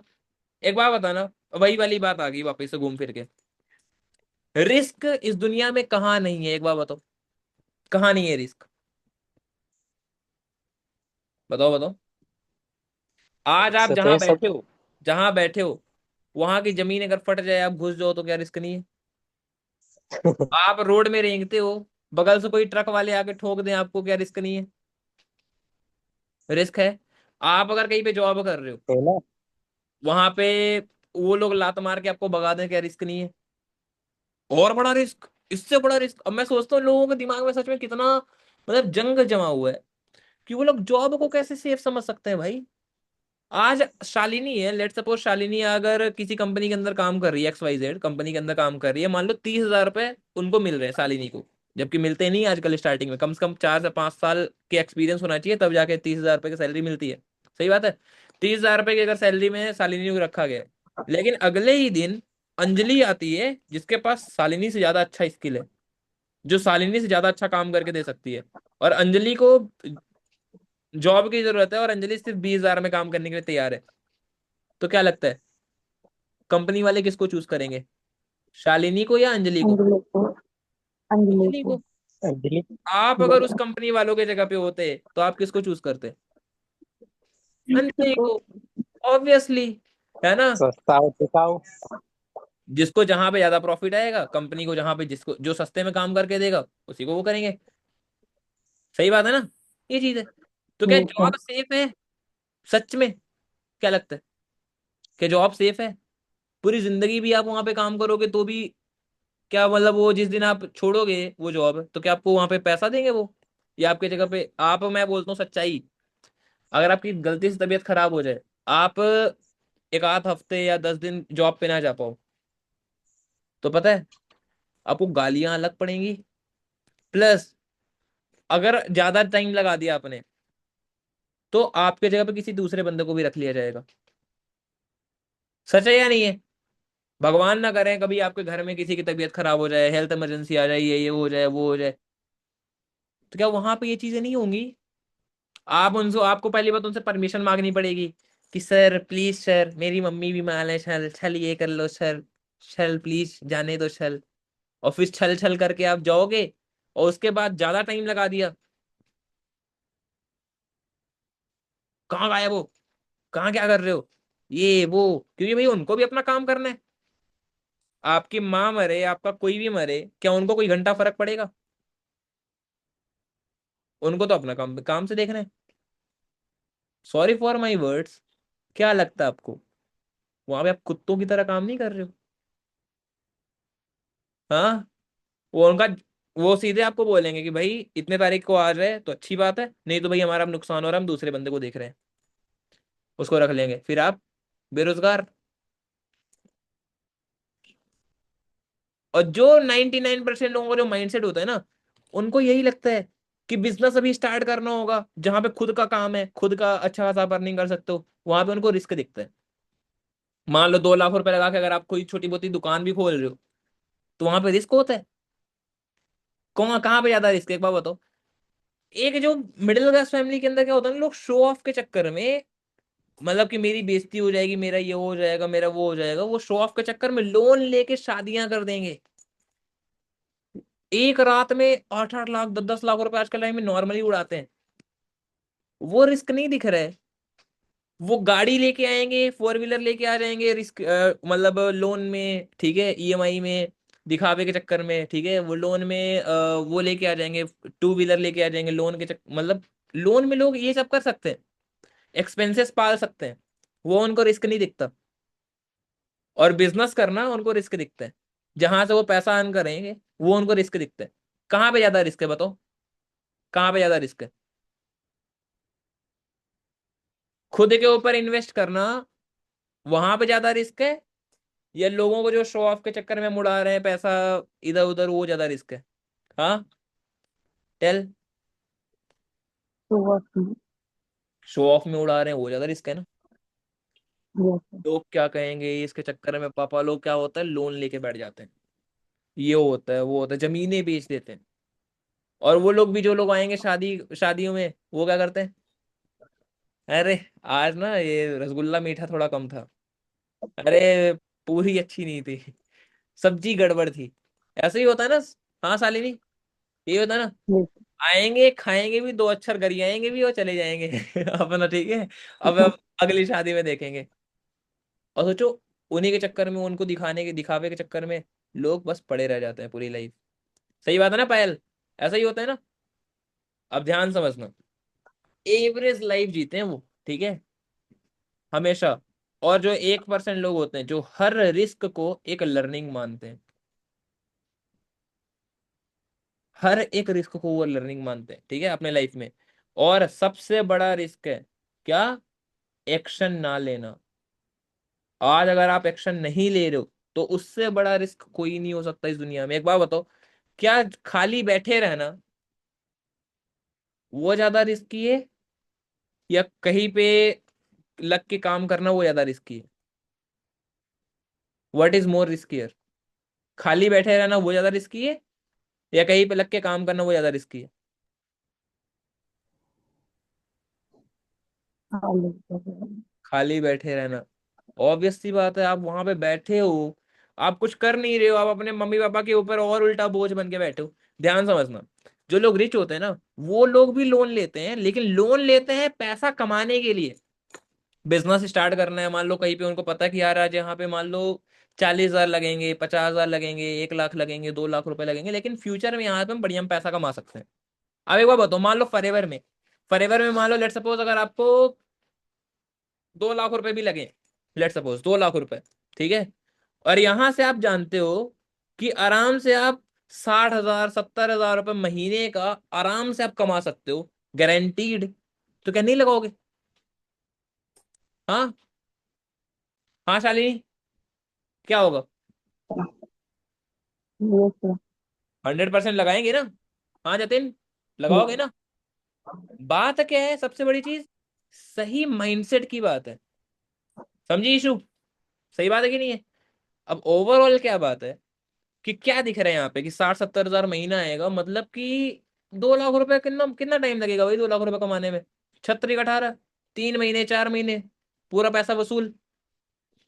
S1: एक बार बताना। वही वाली बात आ गई वापस से घूम फिर के। रिस्क इस दुनिया में कहाँ नहीं है, एक बार बताओ, कहाँ नहीं है रिस्क? बताओ बताओ। आज आप
S2: से तो
S1: जहां
S2: ये सब।
S1: बैठे हो, जहां बैठे हो, वहां की जमीन अगर फट जाए, आप घुस जाओ, तो क्या रिस्क नहीं है? आप रोड में रेंगते हो, बगल से कोई ट्रक वाले आके ठोक दें आपको, क्या रिस्क नहीं है? रिस्क है। आप अगर कहीं पे जॉब कर रहे हो,
S2: है ना।
S1: वहां पे वो लोग लात मार के आपको भगा दें, क्या रिस्क नहीं है? और बड़ा रिस्क, इससे बड़ा रिस्क। अब मैं सोचता हूँ लोगों के दिमाग में सच में कितना मतलब जंग जमा हुआ है, कि वो लोग जॉब को कैसे सेफ समझ सकते हैं भाई। आज शालिनी है, लेट सपोज शालिनी अगर किसी कंपनी के अंदर काम कर रही है, XYZ कंपनी के अंदर काम कर रही है, मान लो 30,000 रुपए उनको मिल रहे हैं शालिनी को, जबकि मिलते नहीं आजकल। स्टार्टिंग में कम से कम 4 से 5 साल के एक्सपीरियंस होना चाहिए, तब जाके 30,000 रुपए की सैलरी मिलती है। सही बात है। 30,000 रुपए की अगर सैलरी में शालिनी को रखा गया है, लेकिन अगले ही दिन अंजलि आती है, जिसके पास शालिनी से ज्यादा अच्छा स्किल है, जो शालिनी से ज्यादा अच्छा काम करके दे सकती है, और अंजलि को जॉब की जरूरत है, और अंजलि सिर्फ 20,000 में काम करने के लिए तैयार है। तो क्या लगता है, कंपनी वाले किसको चूज करेंगे, शालिनी को या अंजलि को?
S2: अंजलि को। अंजलि
S1: अंजलि
S2: को।
S1: को।
S2: अंजलि।
S1: आप अगर उस कंपनी वालों के जगह पे होते, तो आप किसको चूज करते? अंजलि
S2: को।
S1: को, ऑब्वियसली, है ना?
S2: सस्ता और टिकाऊ।
S1: जिसको जहां पे ज्यादा प्रॉफिट आएगा, कंपनी को जहां पे जिसको जो सस्ते में काम करके देगा, उसी को वो करेंगे। सही बात है ना? ये चीज है। तो क्या
S2: ठीक है।
S1: जॉब सेफ है सच में? क्या लगता है, क्या जॉब सेफ है? पूरी जिंदगी भी आप वहां पे काम करोगे तो भी, क्या मतलब वो जिस दिन आप छोड़ोगे वो जॉब, तो क्या आपको वहां पे पैसा देंगे वो? या आपकी जगह पे आप, मैं बोलता हूँ सच्चाई, अगर आपकी गलती से तबीयत खराब हो जाए, आप एक आध हफ्ते या 10 दिन जॉब पे ना जा पाओ, तो पता है आपको गालियां अलग पड़ेंगी, प्लस अगर ज्यादा टाइम लगा दिया आपने, तो आपके जगह पे किसी दूसरे बंदे को भी रख लिया जाएगा। सच है या नहीं है? भगवान ना करें कभी आपके घर में किसी की तबीयत खराब हो जाए, हेल्थ इमरजेंसी आ जाए, ये हो जाए, वो हो जाए, तो क्या वहां पे ये चीजें नहीं होंगी? आप उनसे, आपको पहली बात उनसे परमिशन मांगनी पड़ेगी, कि सर प्लीज सर, मेरी मम्मी बीमार है, छल छल ये कर लो सर, छल प्लीज जाने दो छल। और फिर छल छल करके आप जाओगे, और उसके बाद ज्यादा टाइम लगा दिया, कहाँ गायब हो, कहाँ क्या कर रहे हो, ये वो, क्योंकि भाई उनको भी अपना काम करना है। आपकी माँ मरे, आपका कोई भी मरे, क्या उनको कोई घंटा फर्क पड़ेगा? उनको तो अपना काम काम से देखना है। Sorry for my words. क्या लगता है आपको, वहां पे आप कुत्तों की तरह काम नहीं कर रहे हो? हाँ। वो उनका, वो सीधे आपको बोलेंगे कि भाई इतने तारीख को आ रहे हैं तो अच्छी बात है, नहीं तो भाई हमारा अब नुकसान हो रहा है, हम दूसरे बंदे को देख रहे हैं, उसको रख लेंगे, फिर आप बेरोजगार। और जो 99% लोगों का जो माइंडसेट होता है ना, उनको यही लगता है कि बिजनेस अभी स्टार्ट करना होगा, जहां पे खुद का काम है, खुद का अच्छा खासा आप अर्निंग कर सकते हो, वहां पे उनको रिस्क दिखता है। मान लो 2 लाख रुपए लगा के अगर आप कोई छोटी मोटी दुकान भी खोल रहे हो, तो वहां पे रिस्क होता है। कौन कहाँ पे ज्यादा रिस्क है, एक बार बताओ। एक जो मिडिल क्लास फैमिली के अंदर क्या होता है ना, लोग शो ऑफ के चक्कर में, मतलब कि मेरी बेइज्जती हो जाएगी, मेरा ये हो जाएगा, मेरा वो हो जाएगा, वो शो ऑफ के चक्कर में लोन लेके शादियां कर देंगे। एक रात में 8-8 लाख, 10-10 लाख रुपए आजकल टाइम में नॉर्मली उड़ाते हैं। वो रिस्क नहीं दिख रहा है। वो गाड़ी लेके आएंगे, 4 व्हीलर लेके आ जाएंगे, रिस्क मतलब लोन में, ठीक है, EMI में, दिखावे के चक्कर में, ठीक है, वो लोन में वो लेके आ जाएंगे, 2 व्हीलर लेके आ जाएंगे लोन के मतलब लोन में लोग ये सब कर सकते हैं, एक्सपेंसेस पाल सकते हैं, वो उनको रिस्क नहीं दिखता। और बिजनेस करना उनको रिस्क दिखता है, जहां से वो पैसा अर्न करेंगे, वो उनको रिस्क दिखता है। कहाँ पे ज्यादा रिस्क है बताओ, कहाँ पे ज्यादा रिस्क है? खुद के ऊपर इन्वेस्ट करना, वहां पे ज्यादा रिस्क है, या लोगों को जो शो ऑफ के चक्कर में हम उड़ा रहे हैं पैसा इधर उधर, वो ज्यादा रिस्क है? हाँ, tell.
S2: Show off.
S1: Show off में उड़ा रहे हैं वो ज्यादा रिस्क है ना।
S2: यस।
S1: लोग क्या कहेंगे इसके चक्कर में, पापा लोग क्या होता है, लोन लेके बैठ जाते हैं, ये होता है वो होता है, जमीनें बेच देते हैं। और वो लोग भी, जो लोग आएंगे शादियों में, वो क्या करते हैं, अरे आज ना ये रसगुल्ला मीठा थोड़ा कम था, अरे पूरी अच्छी नहीं थी, सब्जी गड़बड़ थी। ऐसे ही होता है ना। हाँ शालिनी, ये होता है ना।
S2: यस।
S1: आएंगे खाएंगे भी, दो अक्षर गरियाएंगे भी और चले जाएंगे अपना ठीक है। अब अगली शादी में देखेंगे। और सोचो, उन्हीं के चक्कर में, उनको दिखाने के दिखावे के चक्कर में लोग बस पड़े रह जाते हैं पूरी लाइफ। सही बात है ना पायल? ऐसा ही होता है ना। अब ध्यान समझना, एवरेज लाइफ जीते हैं वो, ठीक है, हमेशा। और जो 1% लोग होते हैं जो हर रिस्क को एक लर्निंग मानते हैं, हर एक रिस्क को वो लर्निंग मानते हैं, ठीक है, अपने लाइफ में। और सबसे बड़ा रिस्क है क्या? एक्शन ना लेना। आज अगर आप एक्शन नहीं ले रहे हो, तो उससे बड़ा रिस्क कोई नहीं हो सकता इस दुनिया में। एक बात बताओ, क्या खाली बैठे रहना वो ज्यादा रिस्की है, या कहीं पे लग के काम करना वो ज्यादा रिस्की है? What is more riskier? खाली बैठे रहना वो ज्यादा रिस्की है, या कहीं पे लग के काम करना वो ज्यादा रिस्की है?
S2: हाँ, लिख।
S1: खाली बैठे रहना। ऑब्वियस सी बात है, आप वहां पे बैठे हो, आप कुछ कर नहीं रहे हो, आप अपने मम्मी पापा के ऊपर और उल्टा बोझ बन के बैठे हो। ध्यान समझना, जो लोग रिच होते हैं ना, वो लोग भी लोन लेते हैं, लेकिन लोन लेते हैं पैसा कमाने के लिए। बिजनेस स्टार्ट करना है, मान लो कहीं पे उनको पता है कि यार आज यहाँ पे मान लो 40,000 लगेंगे, 50,000 लगेंगे, 1 लाख लगेंगे, 2 लाख रुपए लगेंगे, लेकिन फ्यूचर में यहाँ पे हम बढ़िया पैसा कमा सकते हैं। अब एक बार बताओ, मान लो फॉरएवर में मान लो, लेट सपोज अगर आपको 2 लाख रुपए भी लगे, लेट सपोज 2 लाख रुपए, ठीक है, और यहां से आप जानते हो कि आराम से आप 60,000 70,000 रुपए महीने का आराम से आप कमा सकते हो, गारंटीड, तो क्या नहीं लगाओगे? हाँ। हाँ शालिनी, क्या होगा?
S2: यस।
S1: 100% लगाएंगे ना? हाँ जतिन, लगाओगे
S2: यस।
S1: ना? बात क्या है सबसे बड़ी चीज? सही माइंडसेट की बात है। समझी इशू? सही बात है कि नहीं है? अब ओवरऑल क्या बात है, कि क्या दिख रहा है यहाँ पे, कि 60 70 हजार महीना आएगा, मतलब कि 2 लाख रुपए, कितना कितना टाइम लगेगा भाई 2 लाख रुपए कमाने में? छत्री का 18, 3 महीने 4 महीने, पूरा पैसा वसूल,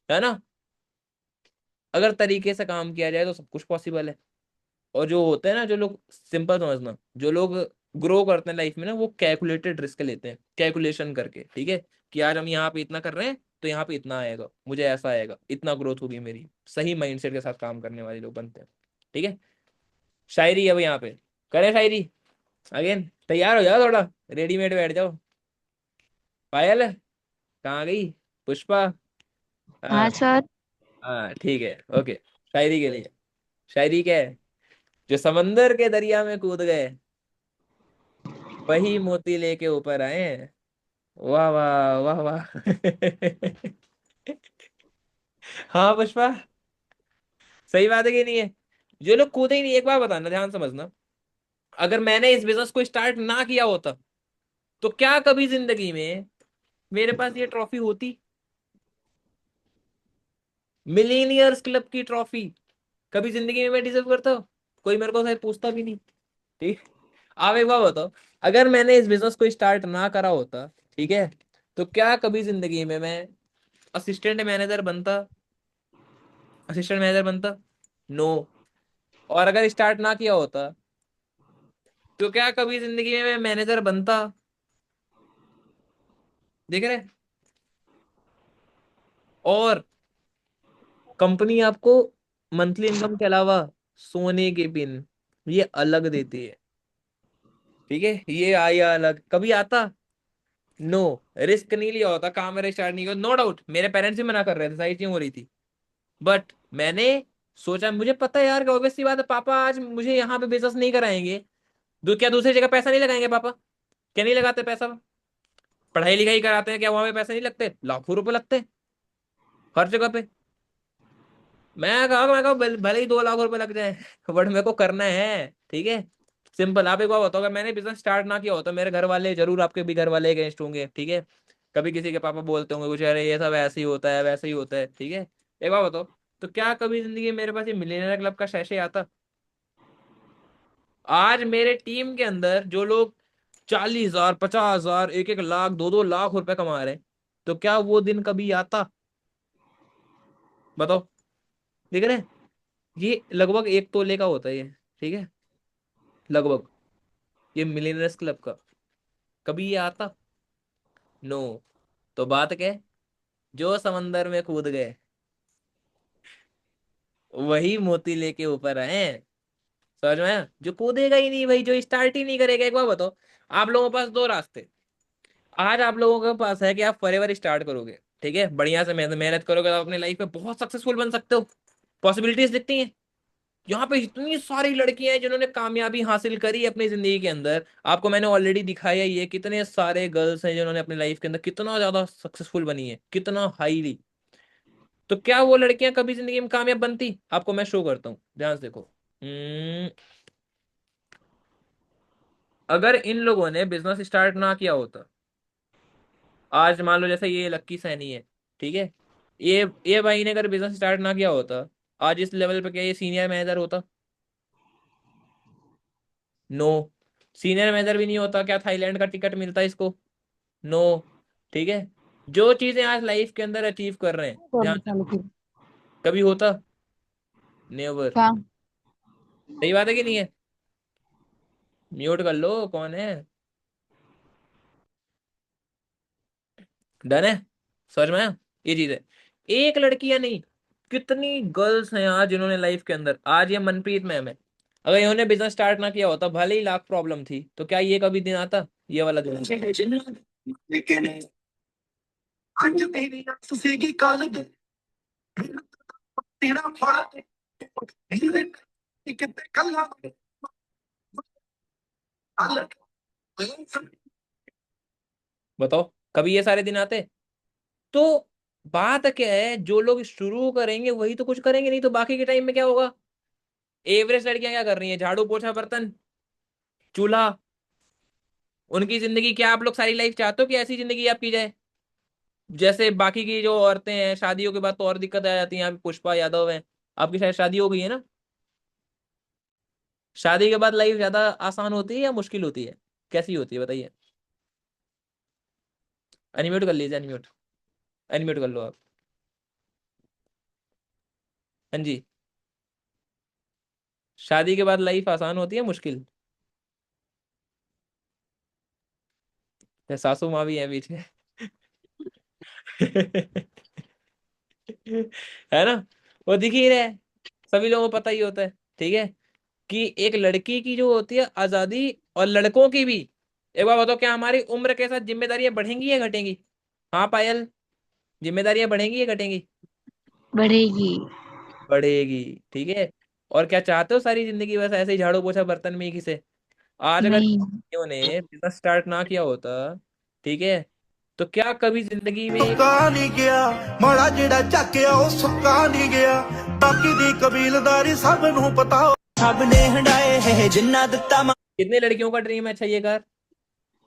S1: है ना। अगर तरीके से काम किया जाए तो सब कुछ पॉसिबल है। और जो होते हैं ना, जो लोग, सिंपल समझना, जो लोग ग्रो करते हैं लाइफ में ना, वो कैलकुलेटेड रिस्क लेते हैं, कैलकुलेशन करके, ठीक है, कि आज हम यहाँ पे इतना कर रहे हैं, तो यहाँ पे इतना आएगा, मुझे ऐसा आएगा, इतना ग्रोथ होगी मेरी। सही माइंडसेट के साथ काम करने वाले लोग बनते हैं, ठीक है। शायरी अब यहाँ पे करें शायरी। अगेन तैयार हो जाओ थोड़ा, रेडीमेड बैठ जाओ। पायल कहाँ गई? पुष्पा?
S3: हाँ
S1: हाँ।
S3: सर।
S1: हाँ ठीक है, ओके। शायरी के लिए, शायरी क्या है? जो समंदर के दरिया में कूद गए, वही मोती लेके ऊपर आए हैं। वाह वाह वाह वाह हाँ पुष्पा, सही बात है कि नहीं है? जो लोग कूदे ही नहीं, एक बार बताना ध्यान समझना, अगर मैंने इस बिजनेस को स्टार्ट ना किया होता, तो क्या कभी जिंदगी में मेरे पास ये ट्रॉफी होती? मिलीनियर्स क्लब की ट्रॉफी कभी जिंदगी में मैं डिजर्व करता हूँ? कोई मेरे को शायद पूछता भी नहीं। ठीक। आप एक बार बताओ, अगर मैंने इस बिजनेस को स्टार्ट ना करा होता, ठीक है, तो क्या कभी जिंदगी में मैं असिस्टेंट मैनेजर बनता? असिस्टेंट मैनेजर बनता? नो। और अगर स्टार्ट ना किया होता, तो क्या कभी जिंदगी में मैं मैनेजर बनता? देख रहे हैं? और कंपनी आपको मंथली इनकम के अलावा सोने के पिन ये अलग देती है, ठीक है, ये आया अलग, कभी आता? नो। रिस्क नहीं लिया होता, काम मेरा स्टार्ट नहीं किया, नो डाउट मेरे पेरेंट्स भी मना कर रहे थे, सारी चीजें हो रही थी, बट मैंने सोचा, मुझे पता है यार कि ऑब्वियस सी बात है, पापा आज मुझे यहाँ पे बिजनेस नहीं कराएंगे, क्या दूसरी जगह पैसा नहीं लगाएंगे पापा? क्या नहीं लगाते पैसा? पढ़ाई लिखाई कराते हैं, क्या वहां पे पैसे नहीं लगते? लाखों रुपए लगते हैं हर जगह पे। मैं कहा भले ही 2 लाख रुपए लग जाए बट मेरे को करना है, ठीक है। सिंपल। आप एक बार बताओ, अगर मैंने बिजनेस स्टार्ट ना किया होता, मेरे घर वाले जरूर, आपके भी घर वाले अगेंस्ट होंगे, ठीक है। कभी किसी के पापा बोलते होंगे कुछ, अरे ये सब ऐसे ही होता है, वैसे ही होता है, ठीक है। एक बार बताओ, तो क्या कभी जिंदगी में मेरे पास ये मिलियनर क्लब का शैशे आता? आज मेरे टीम के अंदर जो लोग 40,000, 50,000, 1-1 लाख, 2-2 लाख रुपए कमा रहे हैं, तो क्या वो दिन कभी आता? बताओ। देख रहे हैं, ये लगभग 1 तोले का होता है ये, ठीक है, लगभग, ये मिलियनर्स क्लब का। कभी ये आता? नो। तो बात क्या है, जो समंदर में कूद गए वही मोती लेके ऊपर आए हैं। समझ में आया? जो कूदेगा ही नहीं भाई, जो स्टार्ट ही नहीं करेगा। एक बार बताओ, आप लोगों के पास दो रास्ते। आज आप लोगों के पास है कि आप फॉरएवर स्टार्ट करोगे, ठीक है, बढ़िया से मेहनत मेहनत करोगे तो आप अपनी लाइफ में बहुत सक्सेसफुल बन सकते हो। पॉसिबिलिटीज दिखती हैं। यहाँ पे इतनी सारी लड़कियां हैं जिन्होंने कामयाबी हासिल करी अपनी जिंदगी के अंदर। आपको मैंने ऑलरेडी दिखाया ही है, कितने सारे गर्ल्स हैं जिन्होंने अपनी लाइफ के अंदर कितना ज्यादा सक्सेसफुल बनी है, कितना हाईली। तो क्या वो लड़कियां कभी जिंदगी में कामयाब बनती? आपको मैं शो करता हूँ, ध्यान से देखो। हम्म, अगर इन लोगों ने बिजनेस स्टार्ट ना किया होता, आज मान लो जैसे ये लक्की सैनी है, ठीक है, ये भाई ने अगर बिजनेस स्टार्ट ना किया होता, आज इस लेवल पे क्या ये सीनियर मैनेजर होता? नो। सीनियर मैनेजर भी नहीं होता, क्या थाईलैंड का टिकट मिलता इसको? नो। ठीक है। जो चीजें आज लाइफ के अंदर अचीव कर रहे हैं,
S2: तो
S1: ध्यान
S2: अभी
S1: से,
S2: चालू की
S1: कभी होता? नेवर।
S2: क्या?
S1: सही बात है कि नहीं है? म्यूट कर लो, कौन है? डन है? समझ में आया? ये चीज है। एक लड़की या नहीं, कितनी गर्ल्स हैं आज जिन्होंने लाइफ के अंदर, आज ये मनप्रीत मैम है, अगर इन्होंने बिजनेस स्टार्ट ना किया होता, भले ही लाख प्रॉब्लम थी, तो क्या ये कभी दिन आता, ये वाला दिन? बताओ, कभी ये सारे दिन आते? तो बात क्या है, जो लोग शुरू करेंगे वही तो कुछ करेंगे, नहीं तो बाकी के टाइम में क्या होगा? एवरेज लड़कियां क्या कर रही हैं? झाड़ू पोछा बर्तन चूल्हा। उनकी जिंदगी क्या आप लोग सारी लाइफ चाहते हो कि ऐसी जिंदगी आपकी जाए जैसे बाकी की जो औरतें हैं? शादियों के बाद तो और दिक्कत आ जाती है। यहाँ पे पुष्पा यादव है, आपकी शायद शादी हो गई है ना? शादी के बाद लाइफ ज्यादा आसान होती है या मुश्किल होती है? कैसी होती है बताइए? अनिम्यूट कर लीजिए, अनिम्यूट। अनिम्यूट कर लो आप। हाँ जी। शादी के बाद लाइफ आसान होती है मुश्किल? या सासू माँ भी है बीच में है ना? वो दिख ही रहा है, सभी लोगों को पता ही होता है, ठीक है, कि एक लड़की की जो होती है आजादी, और लड़कों की भी। एक बार बताओ, क्या हमारी उम्र के साथ जिम्मेदारियां बढ़ेंगी या घटेंगी? हाँ पायल, जिम्मेदारियां बढ़ेंगी या घटेंगी?
S2: बढ़ेगी।
S1: बढ़ेगी, ठीक है। और क्या चाहते हो सारी जिंदगी बस ऐसे ही झाड़ू पोछा बर्तन में ही घिसे? आज अगर
S2: नहीं।
S1: लड़कियों ने बिजनेस स्टार्ट ना किया होता, ठीक है, तो क्या कभी जिंदगी में एक,
S3: ਸੁੱਕਾ ਨਹੀਂ ਗਿਆ ਮਾੜਾ ਜਿਹੜਾ ਚੱਕਿਆ ਉਹ ਸੁੱਕਾ ਨਹੀਂ ਗਿਆ ਬਾਕੀ ਦੀ ਕਬੀਲਦਾਰੀ ਸਭ ਨੂੰ ਪਤਾ ਸਭ ਨੇ ਹੰਡਾਏ ਹੈ ਜਿੰਨਾ ਦਿੱਤਾ
S1: कितने लड़कियों का ड्रीम है? अच्छा ये कर,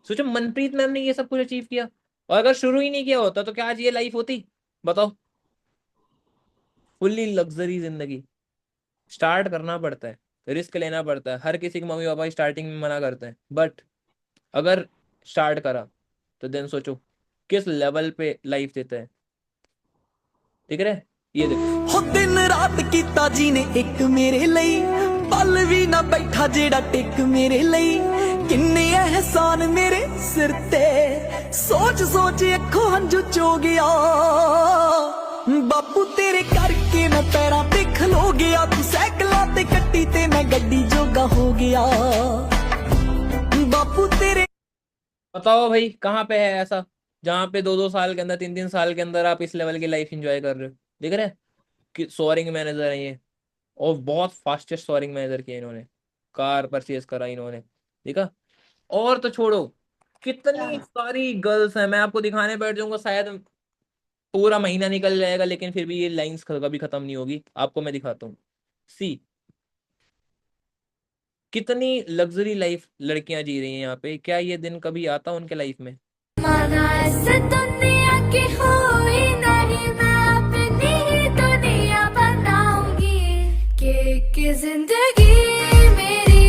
S1: सोचो मनप्रीत मैम ने ये सब कुछ अचीव किया, और अगर शुरू ही नहीं किया होता तो क्या आज ये लाइफ होती? बताओ। फुल्ली लग्जरी जिंदगी। स्टार्ट करना पड़ता है, रिस्क लेना पड़ता है, हर किसी के मम्मी पापा स्टार्टिंग में मना करते हैं, बट अगर स्टार्ट करा तो देन सोचो किस लेवल पे लाइफ देता है। ठीक है, ये देखो।
S3: ਹੋ ਦਿਨ ਰਾਤ ਕੀਤਾ ਜੀ ਨੇ ਇੱਕ ਮੇਰੇ ਲਈ ਪਲ ਵੀ ਨਾ ਬੈਠਾ ਜਿਹੜਾ ਟਿਕ ਮੇਰੇ ਲਈ ਕਿੰਨੇ ਅਹਿਸਾਨ ਮੇਰੇ ਸਿਰ ਤੇ ਸੋਚ ਸੋਚ ਅੱਖੋਂ ਹੰਝੂ ਚੋ ਗਿਆ ਬਾਪੂ ਤੇਰੇ ਕਰਕੇ ਮੈਂ ਪੈਰਾਂ ਤੇ ਖਲੋ ਗਿਆ ਤੂੰ ਸਾਈਕਲਾਂ ਤੇ ਕੱਟੀ ਤੇ ਮੈਂ ਗੱਡੀ ਜੋਗਾ ਹੋ ਗਿਆ ਬਾਪੂ ਤੇਰੇ
S1: बताओ भाई, कहाँ पे है ऐसा जहाँ पे 2-2 साल के अंदर, 3-3 साल के अंदर आप इस लेवल की लाइफ एंजॉय कर रहे हो? देख रहे हैं कि सोअरिंग मैनेजर है ये, और बहुत फास्टेस्ट सोअरिंग मैनेजर किया इन्होंने, कार परचेज करा इन्होंने, देखा। और तो छोड़ो, कितनी सारी गर्ल्स हैं, मैं आपको दिखाने बैठ जाऊंगा शायद पूरा महीना निकल जाएगा लेकिन फिर भी ये लाइंस कभी खत्म नहीं होगी। आपको मैं दिखाता हूँ। सी, कितनी लग्जरी लाइफ लड़कियां जी रही हैं यहाँ पे। क्या ये दिन कभी आता उनके लाइफ में?
S3: माना इस दुनिया की हुई नहीं, मैं अपनी ही दुनिया बनाऊंगी। कि जिंदगी मेरी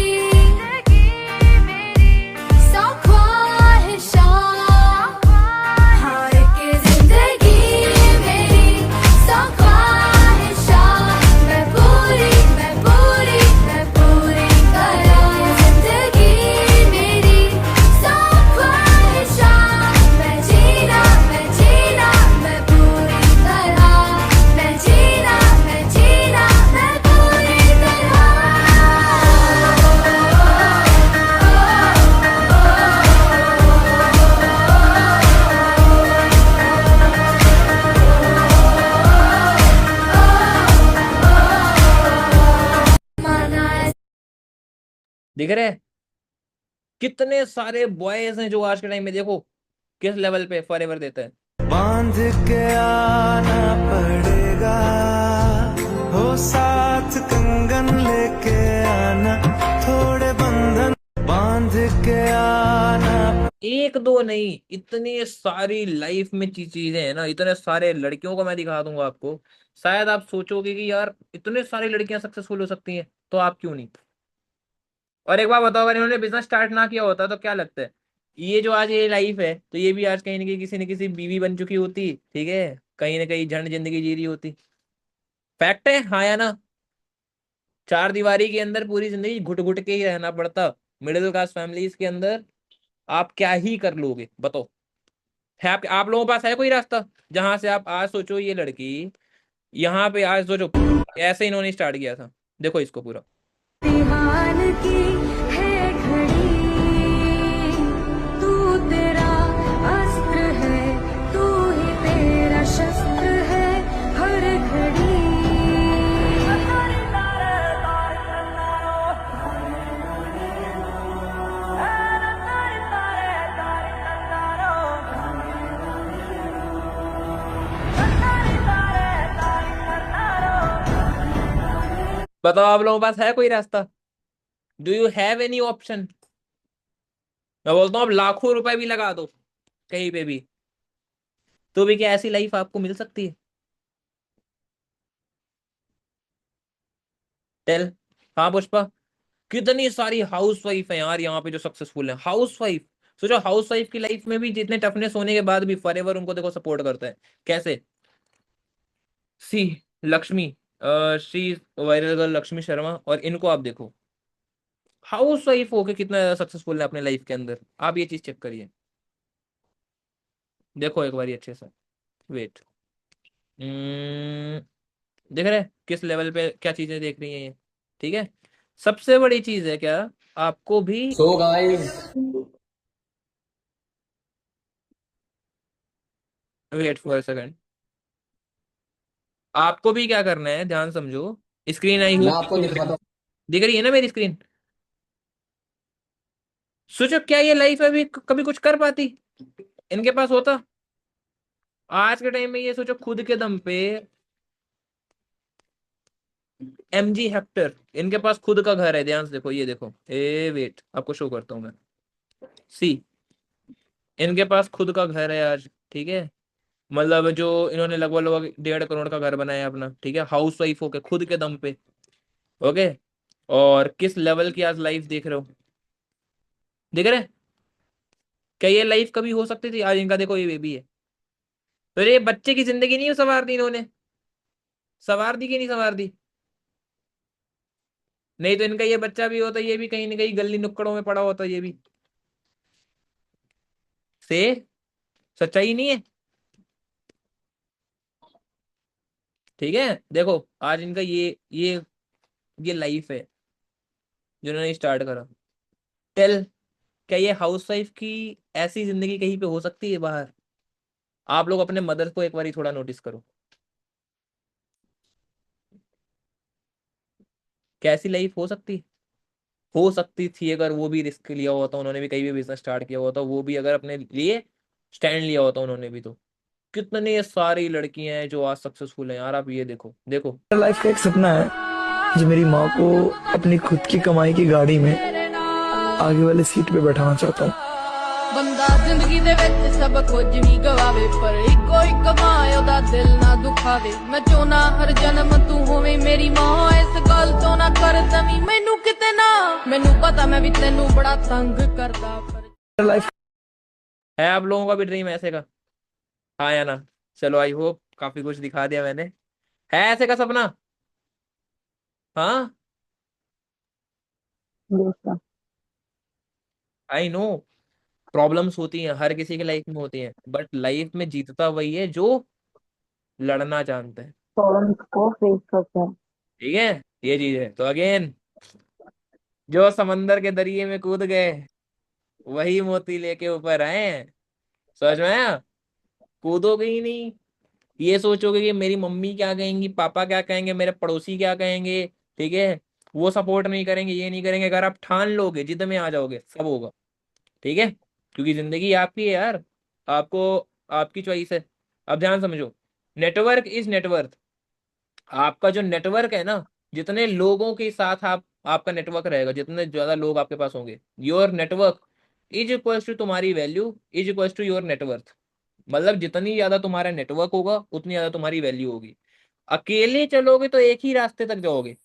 S3: सौ ख्वाहिशां, हाँ कि जिंदगी मेरी सौ ख्वाहिशां, मैं पूरी करूँ। जिंदगी मेरी सौ ख्वाहिशां, मैं जीना मैं पूरी तरह, मैं जीना मैं पूरी तरह। माना
S1: दिख रहे हैं कितने सारे बॉयज हैं जो आज के टाइम में देखो किस लेवल पे फॉरएवर देते हैं।
S3: बांध के आना पड़ेगा, हो साथ कंगन लेके आना, थोड़े बंधन बांध के आना।
S1: एक दो नहीं, इतनी सारी लाइफ में चीजें हैं ना, इतने सारे लड़कियों को मैं दिखा दूंगा आपको। शायद आप सोचोगे कि यार इतने सारी लड़कियां सक्सेसफुल हो सकती हैं, तो आप क्यों नहीं। और एक बार बताओ, अगर इन्होंने बिजनेस स्टार्ट ना किया होता तो क्या लगता है, ये जो आज ये लाइफ है तो ये भी आज कहीं ना कहीं किसी न किसी बीवी बन चुकी होती, ठीक है, कहीं ना कहीं झंड जिंदगी जी रही होती। फैक्ट है, हाँ या ना? चार दीवारी के अंदर पूरी जिंदगी घुट घुट के ही रहना पड़ता। मिडिल क्लास फैमिलीज के अंदर आप क्या ही कर लोगे बताओ। है आप लोगों के पास है कोई रास्ता जहां से आप आज सोचो ये लड़की यहाँ पे आज सोचो ऐसे इन्होंने स्टार्ट किया था, देखो इसको पूरा।
S3: इम्तिहान की है घड़ी, तू तेरा अस्त्र है, तू ही तेरा शस्त्र है हर घड़ी।
S1: बताओ आप लोगों के पास है कोई रास्ता? Do you have any option? मैं बोलता हूँ आप लाखों रुपए भी लगा दो कहीं पे भी, तो भी क्या ऐसी लाइफ आपको मिल सकती है? टेल। हाँ पुष्पा, कितनी सारी हाउस वाइफ है यार यहाँ पे जो सक्सेसफुल है। हाउस वाइफ, सोचो हाउस वाइफ की लाइफ में भी जितने टफनेस होने के बाद भी फॉरएवर उनको देखो सपोर्ट करता है। कैसे? See, Lakshmi, she viral girl Lakshmi Sharma, और इनको आप देखो हाउस वाइफ होके कितना ज्यादा सक्सेसफुल है अपने लाइफ के अंदर। आप ये चीज चेक करिए, देखो एक बार अच्छे से। वेट, देख रहे हैं किस लेवल पे क्या चीजें देख रही हैं ये, ठीक है। सबसे बड़ी चीज है क्या, आपको भी
S4: so guys,
S1: wait for second, आपको भी क्या करना है ध्यान समझो। स्क्रीन आई
S4: मैं
S1: हो,
S4: आपको दिखाता हूँ।
S1: दिख रही है ना मेरी स्क्रीन? सोचो क्या ये लाइफ अभी कभी कुछ कर पाती, इनके पास होता आज के टाइम में। ये सोचो खुद के दम पे MG हेक्टर, इनके पास खुद का घर है। ध्यान से देखो, ये देखो, ए वेट आपको शो करता हूं मैं। सी, इनके पास खुद का घर है आज, ठीक है। मतलब जो इन्होंने लगभग लगभग 1.5 करोड़ का घर बनाया अपना, ठीक है, हाउस वाइफ होके खुद के दम पे। ओके, और किस लेवल की आज लाइफ देख रहे हो, देख रहे हैं? क्या ये लाइफ कभी हो सकती थी? आज इनका देखो ये बेबी है, तो ये बच्चे की जिंदगी नहीं संवार दी इन्होंने, संवार दी कि नहीं संवार दी? नहीं तो इनका ये बच्चा भी होता, ये भी कहीं ना कहीं गली नुक्कड़ों में पड़ा होता ये भी। से सच्चाई नहीं है, ठीक है। देखो आज इनका ये लाइफ है जिन्होंने स्टार्ट करा। टेल, क्या ये हाउस वाइफ की ऐसी जिंदगी कहीं पे हो सकती है बाहर? आप लोग अपने मदर को एक बार थोड़ा नोटिस करो, कैसी लाइफ हो सकती थी अगर वो भी रिस्क लिया होता, उन्होंने भी कहीं भी बिजनेस स्टार्ट किया होता, वो भी अगर अपने लिए स्टैंड लिया होता उन्होंने भी, तो कितने सारी लड़कियां हैं जो आज सक्सेसफुल हैं यार, आप ये देखो देखो।
S3: लाइफ का एक सपना है जो मेरी माँ को अपनी खुद की कमाई की गाड़ी में आगे वाले सीट पे बैठाना चाहता हूँ।
S4: ਬੰਦਾ ਜ਼ਿੰਦਗੀ ਦੇ ਵਿੱਚ ਸਭ ਕੁਝ ਵੀ ਗਵਾਵੇ ਪਰ ਇੱਕੋ ਇੱਕ ਮਾਂ ਉਹਦਾ ਦਿਲ ਨਾ ਦੁਖਾਵੇ ਮੈਂ ਚਾਹੁੰਨਾ ਹਰ ਜਨਮ ਤੂੰ ਹੋਵੇਂ ਮੇਰੀ ਮਾਂ ਇਸ ਗੱਲ ਤੋਂ ਨਾ ਕਰ ਦਵੀਂ ਮੈਨੂੰ ਕਿਤੇ ਨਾ ਮੈਨੂੰ ਪਤਾ ਮੈਂ ਵੀ ਤੈਨੂੰ ਬੜਾ ਤੰਗ ਕਰਦਾ ਪਰ
S3: लाइफ
S1: है आप लोगों का भी ड्रीम ऐसे का? हाँ या ना? चलो आई होप काफी कुछ दिखा दिया मैंने। है ऐसे का सपना? हाँ,
S2: जैसा
S1: आई नो प्रॉब्लम्स होती हैं, हर किसी की लाइफ में होती हैं, बट लाइफ में जीतता वही है जो लड़ना जानता है।
S2: प्रॉब्लम्स को फेस करता है।
S1: ठीक है, ये चीज है। तो अगेन, जो समंदर के दरिए में कूद गए वही मोती लेके ऊपर आए हैं। समझ में आया? कूदोगे ही नहीं, ये सोचोगे कि मेरी मम्मी क्या कहेंगी, पापा क्या कहेंगे, मेरे पड़ोसी क्या कहेंगे, ठीक है, वो सपोर्ट नहीं करेंगे, ये नहीं करेंगे। अगर आप ठान लोगे, जिद में आ जाओगे, सब होगा। ठीक है, क्योंकि जिंदगी आपकी है यार, आपको, आपकी चॉइस है। अब ध्यान समझो, नेटवर्क इज नेटवर्थ। आपका जो नेटवर्क है ना, जितने लोगों के साथ आप, आपका नेटवर्क रहेगा, जितने ज्यादा लोग आपके पास होंगे, your network is equal to तुम्हारी value is equal to your net worth. मतलब जितनी ज्यादा तुम्हारा नेटवर्क होगा उतनी ज्यादा तुम्हारी वैल्यू होगी। अकेले चलोगे तो एक ही रास्ते तक जाओगे,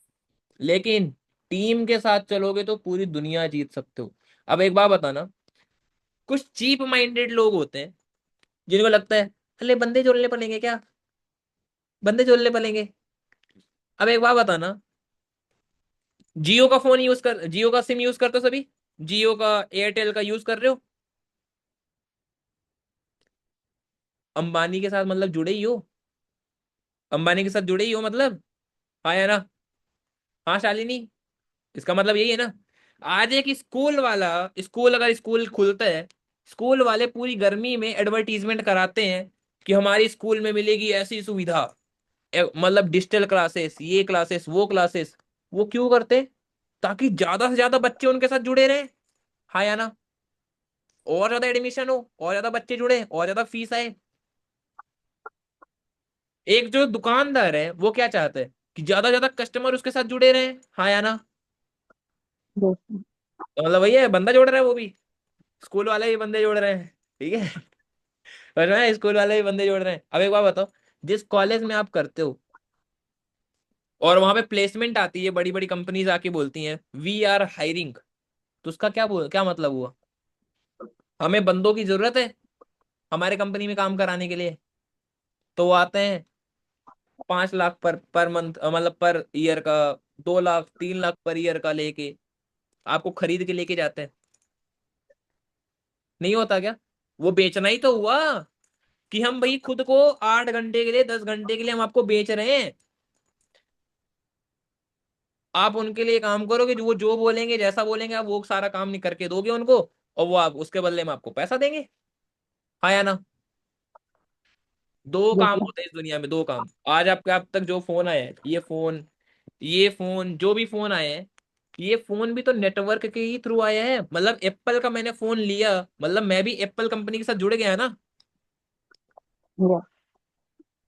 S1: लेकिन टीम के साथ चलोगे तो पूरी दुनिया जीत सकते हो। अब एक बात बताना, कुछ चीप माइंडेड लोग होते हैं जिनको लगता है अरे बंदे जोड़ने पड़ेंगे क्या, बंदे जोड़ने पड़ेंगे। अब एक बात बताना, जियो का फोन यूज कर, जियो का सिम यूज करते हो सभी? जियो का, एयरटेल का यूज कर रहे हो? अंबानी के साथ मतलब जुड़े ही हो? अंबानी के साथ जुड़े ही हो मतलब? हाँ या ना? हाँ शालिनी, इसका मतलब यही है ना। आज एक स्कूल वाला, स्कूल अगर स्कूल खुलता है, स्कूल वाले पूरी गर्मी में एडवर्टीजमेंट कराते हैं कि हमारी स्कूल में मिलेगी ऐसी सुविधा, मतलब डिजिटल क्लासेस, ये क्लासेस, वो क्लासेस। वो क्यों करते हैं? ताकि ज्यादा से ज्यादा बच्चे उनके साथ जुड़े रहें। हाँ या ना? और ज्यादा एडमिशन हो, और ज्यादा बच्चे जुड़े, और ज्यादा फीस आए। एक जो दुकानदार है वो क्या चाहता है कि ज्यादा से ज्यादा कस्टमर उसके साथ जुड़े रहे। हाँ या ना?
S2: जैसा
S1: तो मतलब भैया बंदा जोड़ रहा है वो भी, स्कूल वाले भी बंदे जोड़ रहे हैं। ठीक है, और ना स्कूल वाले भी बंदे जोड़ रहे हैं। अब एक बात बताओ, जिस कॉलेज में आप करते हो और वहां पे प्लेसमेंट आती है, बड़ी बड़ी कंपनीज आके बोलती हैं वी आर हायरिंग, तो उसका क्या मतलब हुआ? हमें बंदों की जरूरत है हमारे कंपनी में काम कराने के लिए, तो वो आते हैं 5 लाख पर मंथ, मतलब पर ईयर का, 2 लाख 3 लाख पर ईयर का लेके आपको खरीद के लेके जाते हैं। नहीं होता क्या? वो बेचना ही तो हुआ, कि हम भाई खुद को 8 घंटे के लिए, 10 घंटे के लिए हम आपको बेच रहे हैं। आप उनके लिए काम करोगे, जो वो जो बोलेंगे, जैसा बोलेंगे, आप वो सारा काम नहीं करके दोगे उनको, और वो आप उसके बदले में आपको पैसा देंगे। हाँ या ना? दो काम
S2: जैसा
S1: होते हैं इस दुनिया में, दो काम। आज आपके, अब तक जो फोन आए हैं, ये फोन जो भी फोन आए हैं, ये फोन भी तो नेटवर्क के ही थ्रू आए हैं। मतलब एप्पल का मैंने फोन लिया, मतलब मैं भी एप्पल कंपनी के साथ जुड़ गया ना।
S2: या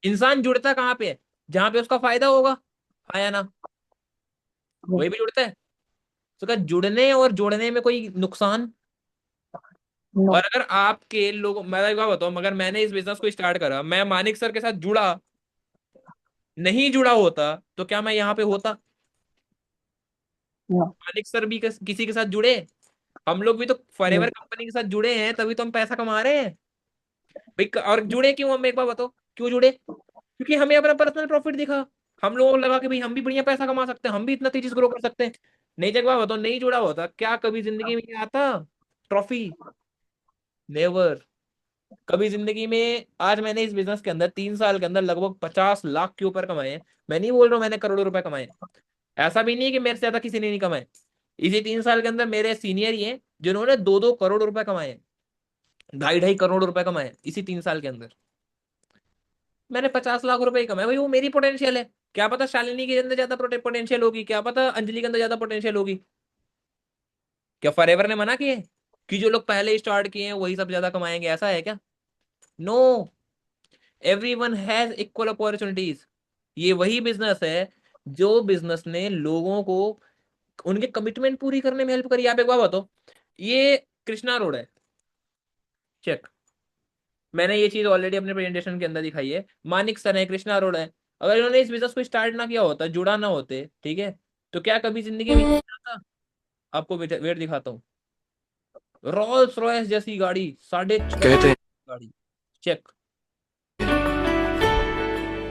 S1: इंसान जुड़ता कहाँ पे है? जहां पे उसका फायदा होगा। हाँ या ना? वही भी जुड़ता है। तो क्या जुड़ने और जोड़ने में कोई नुकसान?
S2: नो
S1: और अगर आपके लोग, मैं एक बात बताऊं, मगर मैंने इस बिजनेस को स्टार्ट करा, मैं मानिक सर के साथ जुड़ा, नहीं जुड़ा होता तो क्या मैं यहाँ पे होता?
S2: नो
S1: मानिक सर भी किसी के साथ जुड़े, हम लोग भी तो फॉरएवर कंपनी के साथ जुड़े हैं, तभी तो हम पैसा कमा रहे हैं भाई। और जुड़े क्यों हम, एक बार बताओ क्यों जुड़े? क्योंकि हमें अपना पर्सनल प्रॉफिट दिखा, हम लोगों को लगा कि भाई हम भी बढ़िया पैसा कमा सकते हैं, हम भी इतना तेजी से ग्रो कर सकते हैं। नहीं, एक बार बताओ, नहीं जुड़ा होता क्या कभी जिंदगी में ये आता ट्रॉफी? नेवर। कभी जिंदगी में, आज मैंने इस बिजनेस के अंदर 3 साल के अंदर लगभग 50 लाख के ऊपर कमाए हैं। मैं नहीं बोल रहा हूँ मैंने करोड़ों रुपए कमाए हैं। ऐसा भी नहीं है कि मेरे से ज्यादा किसी ने नहीं कमाए। इसी 3 साल के अंदर मेरे सीनियर ही हैं जिन्होंने 2-2 करोड़ रुपए कमाए हैं, 2.5-2.5 करोड़ रुपए कमाए हैं इसी 3 साल के अंदर। मैंने 50 लाख रुपए ही कमाए भाई, वो मेरी पोटेंशियल है। क्या पता शालिनी के अंदर ज्यादा पोटेंशियल होगी, क्या पता अंजलि के अंदर ज्यादा पोटेंशियल होगी। क्या फॉरएवर ने मना किए कि जो लोग पहले स्टार्ट किए हैं वही सब ज्यादा कमाएंगे? ऐसा है क्या? No. Everyone has equal opportunities. ये वही बिजनेस है जो बिजनेस ने लोगों को उनके कमिटमेंट पूरी करने में हेल्प करी। आप एक बात बताओ, ये कृष्णा रोड है, चेक, मैंने ये चीज ऑलरेडी अपने प्रेजेंटेशन के अंदर दिखाई है। मानिक सर है, कृष्णा रोड है। अगर इन्होंने इस बिजनेस को स्टार्ट ना किया होता, जुड़ा ना होते, ठीक है, तो क्या कभी जिंदगी में आता? आपको वेट वेट दिखाता हूँ। रोल्स रॉयस जैसी गाड़ी, 6.5
S5: कहते हैं
S1: गाड़ी, चेक।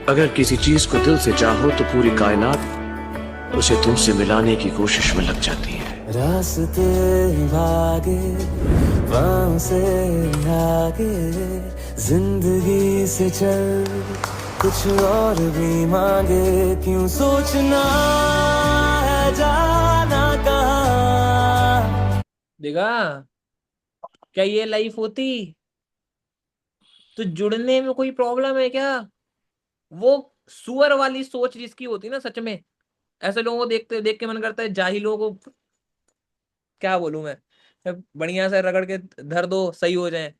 S5: अगर किसी चीज को दिल से चाहो तो पूरी कायनात उसे तुमसे मिलाने की कोशिश में लग जाती है।
S3: रास्ते भागे वहां से आगे, जिंदगी से चल कुछ और भी मांगे, क्यों सोचना है जाना कहाँ।
S1: देखा, क्या ये लाइफ होती तो जुड़ने में कोई प्रॉब्लम है क्या? वो सुअर वाली सोच जिसकी होती ना, सच में ऐसे लोगों को देखते देख के मन करता है जाहिलों को, क्या बोलूं मैं, बढ़िया से रगड़ के धर दो, सही हो जाए।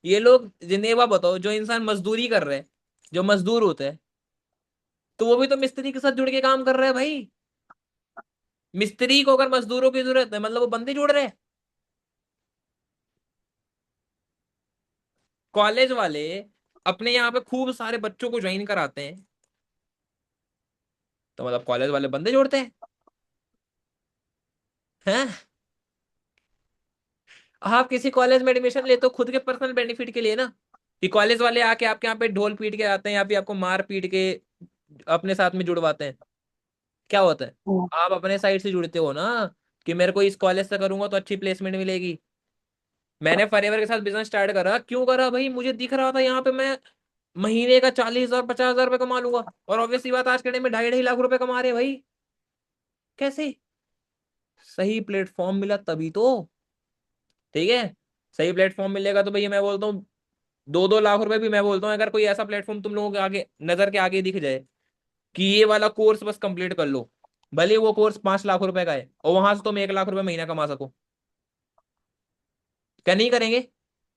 S1: ये लोग जिन्हें बताओ, जो इंसान मजदूरी कर रहे हैं, जो मजदूर होते हैं, तो वो भी तो मिस्त्री के साथ जुड़ के काम कर रहे हैं भाई। मिस्त्री को अगर मजदूरों की जरूरत है, मतलब वो बंदे जोड़ रहे हैं। कॉलेज वाले अपने यहाँ पे खूब सारे बच्चों को ज्वाइन कराते हैं, तो मतलब कॉलेज वाले बंदे जोड़ते हैं, हैं? आप किसी कॉलेज में एडमिशन लेते हो खुद के पर्सनल बेनिफिट के लिए ना, कि कॉलेज वाले आके आपके यहाँ पे ढोल पीट के आते हैं या फिर आपको मार पीट के अपने साथ में जुड़वाते हैं? क्या होता है?
S2: नो।
S1: आप अपने साइड से जुड़ते हो ना, कि मेरे को इस कॉलेज से करूंगा तो अच्छी प्लेसमेंट मिलेगी। मैंने फॉरएवर के साथ बिजनेस स्टार्ट करा, क्यों करा भाई? मुझे दिख रहा था यहाँ पे मैं महीने का 40,000 50,000 रुपये कमा लूंगा, और ऑब्वियसली बात आज के टाइम में 2.5 लाख रुपए कमा रहे हैं भाई। कैसे? सही प्लेटफॉर्म मिला तभी तो, ठीक है। सही प्लेटफॉर्म मिलेगा तो भैया मैं बोलता हूँ 2-2 लाख रुपए भी, मैं बोलता हूँ अगर कोई ऐसा प्लेटफॉर्म तुम लोगों के आगे नजर के आगे दिख जाए कि ये वाला कोर्स बस कंप्लीट कर लो, भले वो कोर्स 5 लाख रुपए का है, और वहां से तुम 1 लाख रुपए महीना कमा सको, क्या नहीं करेंगे?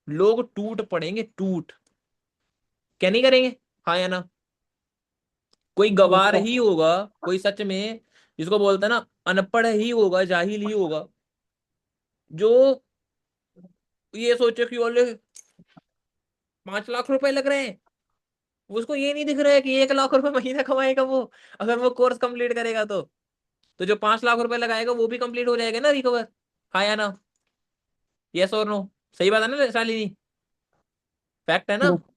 S1: लोग टूट पड़ेंगे, टूट, क्या नहीं करेंगे? हाँ या ना? कोई गवार
S2: बिल्कुल।
S1: ही होगा, कोई सच में जिसको बोलते हैं ना अनपढ़ ही होगा, जाहिल ही होगा, जो ये सोचे कि ओले 5 लाख रुपए लग रहे हैं, उसको ये नहीं दिख रहा है कि 1 लाख रुपए महीना कमाएगा वो, अगर वो कोर्स कंप्लीट करेगा तो जो 5 लाख रुपए लगाएगा वो भी कंप्लीट हो जाएगा ना, रिकवर। हाँ या ना? यस और नो? सही बात है ना शालिनी? फैक्ट है ना?
S2: बिल्कुल।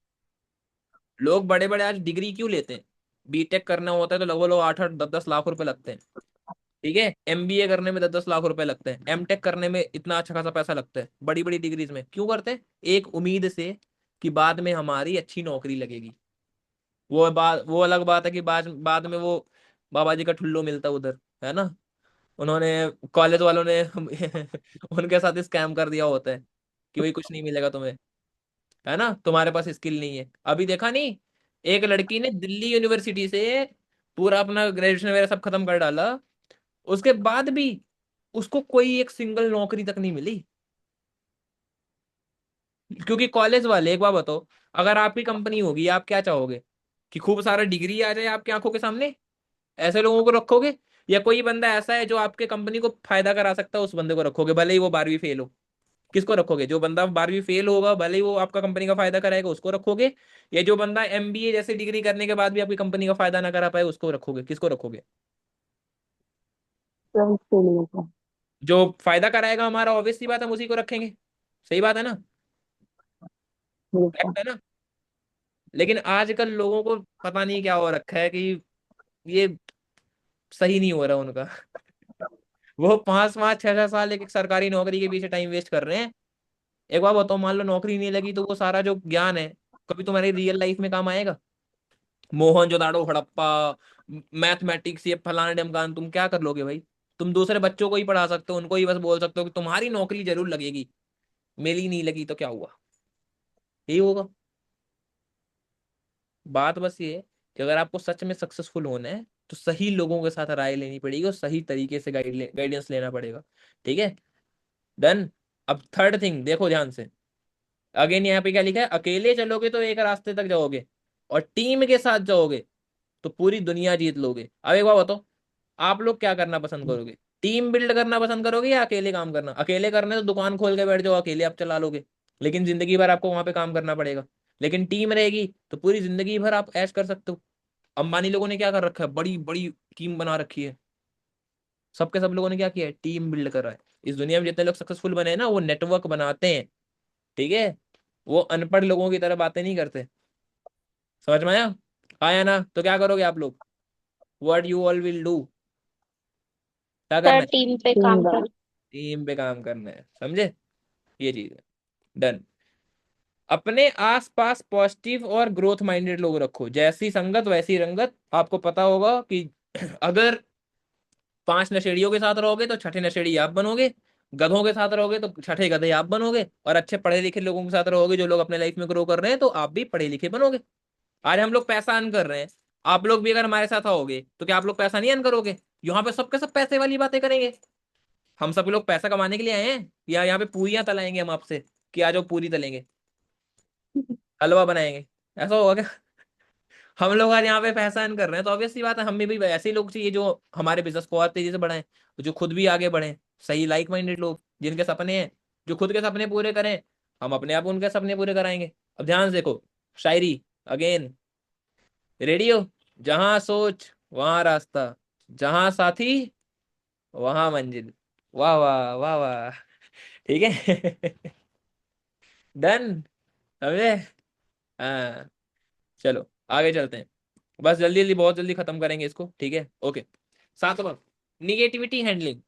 S1: लोग बड़े बड़े आज डिग्री क्यों लेते हैं? बीटेक करना होता है तो लगभग लोग 8-8 10-10 लाख रुपए लगते हैं, ठीक है। एमबीए करने में 10-10 लाख रुपए लगते हैं, एमटेक करने में इतना अच्छा खासा पैसा लगता है, बड़ी बड़ी डिग्रीज में क्यों करते हैं? एक उम्मीद से कि बाद में हमारी अच्छी नौकरी लगेगी। वो अलग बात है कि बाद बाद में वो बाबा जी का ठुल्लो मिलता है उधर, है ना। उन्होंने, कॉलेज वालों ने उनके साथ स्कैम कर दिया होता है कि भाई कुछ नहीं मिलेगा तुम्हें, है ना, तुम्हारे पास स्किल नहीं है। अभी देखा नहीं, एक लड़की ने दिल्ली यूनिवर्सिटी से पूरा अपना ग्रेजुएशन वगैरह सब खत्म कर डाला, उसके बाद भी उसको कोई एक सिंगल नौकरी तक नहीं मिली। क्योंकि कॉलेज वाले, एक बार बताओ, अगर आपकी कंपनी होगी आप क्या चाहोगे? कि खूब सारा डिग्री आ जाए आपकी आंखों के सामने, ऐसे लोगों को रखोगे? या कोई बंदा ऐसा है जो आपके कंपनी को फायदा करा सकता है, उस बंदे को रखोगे भले ही वो 12वीं फेल हो? किसको रखोगे? जो बंदा 12वीं फेल होगा भले ही वो आपका कंपनी का फायदा कराएगा, उसको रखोगे? या जो बंदा एमबीए जैसे डिग्री करने के बाद भी आपकी कंपनी का फायदा ना करा पाए, उसको रखोगे? किसको रखोगे?
S2: फ्रेंड्स के लिए तो।
S1: जो फायदा कराएगा हमारा, ऑब्वियसली बात है, हम उसी को रखेंगे। सही बात है ना?
S2: बिल्कुल।
S1: फैक्ट है ना? लेकिन आजकल लोगों को पता नहीं क्या हो रखा है कि ये सही नहीं हो रहा उनका। वो 5-5 6-6 साल एक एक सरकारी नौकरी के पीछे टाइम वेस्ट कर रहे हैं। एक बार बताओ, मान लो नौकरी नहीं लगी तो वो सारा जो ज्ञान है कभी तुम्हारी रियल लाइफ में काम आएगा? मोहनजोदाड़ो हड़प्पा, मैथमेटिक्स, ये फलाना ढिमकान, तुम क्या कर लोगे भाई? तुम दूसरे बच्चों को ही पढ़ा सकते हो, उनको ही बस बोल सकते हो कि तुम्हारी नौकरी जरूर लगेगी, मेरी नहीं लगी तो क्या हुआ? यही होगा। बात बस ये है कि अगर आपको सच में सक्सेसफुल होना है तो सही लोगों के साथ राय लेनी पड़ेगी और सही तरीके से गाइडेंस लेना पड़ेगा, ठीक है। डन। अब थर्ड थिंग देखो ध्यान से, अगेन यहाँ पे क्या लिखा है, अकेले चलोगे तो एक रास्ते तक जाओगे, और टीम के साथ जाओगे तो पूरी दुनिया जीत लोगे। अब एक बात बताओ, आप लोग क्या करना पसंद करोगे? टीम बिल्ड करना पसंद करोगे या अकेले काम करना? अकेले करने तो दुकान खोल के बैठ जाओ, अकेले आप चला लोगे, लेकिन जिंदगी भर आपको वहां पे काम करना पड़ेगा। लेकिन टीम रहेगी तो पूरी जिंदगी भर आप ऐश कर सकते हो। अंबानी लोगों ने क्या कर रखा है, बड़ी बड़ी टीम बना रखी है। सबके सब लोगों ने क्या किया है, टीम बिल्ड कर रहा है। इस दुनिया में जितने लोग सक्सेसफुल बने हैं ना, वो नेटवर्क बनाते हैं, ठीक है? वो अनपढ़ लोगों की तरह बातें नहीं करते। समझ में आया? आया ना? तो क्या करोगे आप लोग? What you all will do? क्या
S2: सर
S1: करना है?
S2: टीम पे काम कर।
S1: टीम पे काम करना है, समझे? ये चीज है। डन। अपने आसपास पॉजिटिव और ग्रोथ माइंडेड लोग रखो, जैसी संगत वैसी रंगत। आपको पता होगा कि अगर 5 नशेड़ियों के साथ रहोगे तो छठे नशेड़ी आप बनोगे, गधों के साथ रहोगे तो छठे गधे आप बनोगे, और अच्छे पढ़े लिखे लोगों के साथ रहोगे जो लोग अपने लाइफ में ग्रो कर रहे हैं तो आप भी पढ़े लिखे बनोगे। आज हम लोग पैसा अर्न कर रहे हैं, आप लोग भी अगर हमारे साथ आओगे तो क्या आप लोग पैसा नहीं अर्न करोगे? यहाँ पे सबके सब पैसे वाली बातें करेंगे। हम सब लोग पैसा कमाने के लिए आए हैं, या यहाँ पे पूरियां तलाएंगे हम आपसे कि आ जाओ पूरी तलेंगे, हलवा बनाएंगे? ऐसा होगा क्या? हम लोग आज यहाँ पे पैसा अर्न कर रहे हैं तो ऑब्वियस सी बात है हमें भी ऐसे ही लोग चाहिए जो हमारे बिजनेस को और तेजी से बढ़ाएं, जो खुद भी आगे बढ़े। सही लाइक माइंडेड लोग, जिनके सपने हैं, जो खुद के सपने पूरे करें। हम अपने आप उनके सपने पूरे कराएंगे। अब ध्यान से देखो, शायरी अगेन, रेडियो, जहां सोच वहां रास्ता, जहां साथी वहां मंजिल। वाह वाह वाह वाह। ठीक है। डन। समझे? हाँ। चलो आगे चलते हैं। बस जल्दी जल्दी, बहुत जल्दी खत्म करेंगे इसको, ठीक है? ओके। सातवां, निगेटिविटी हैंडलिंग।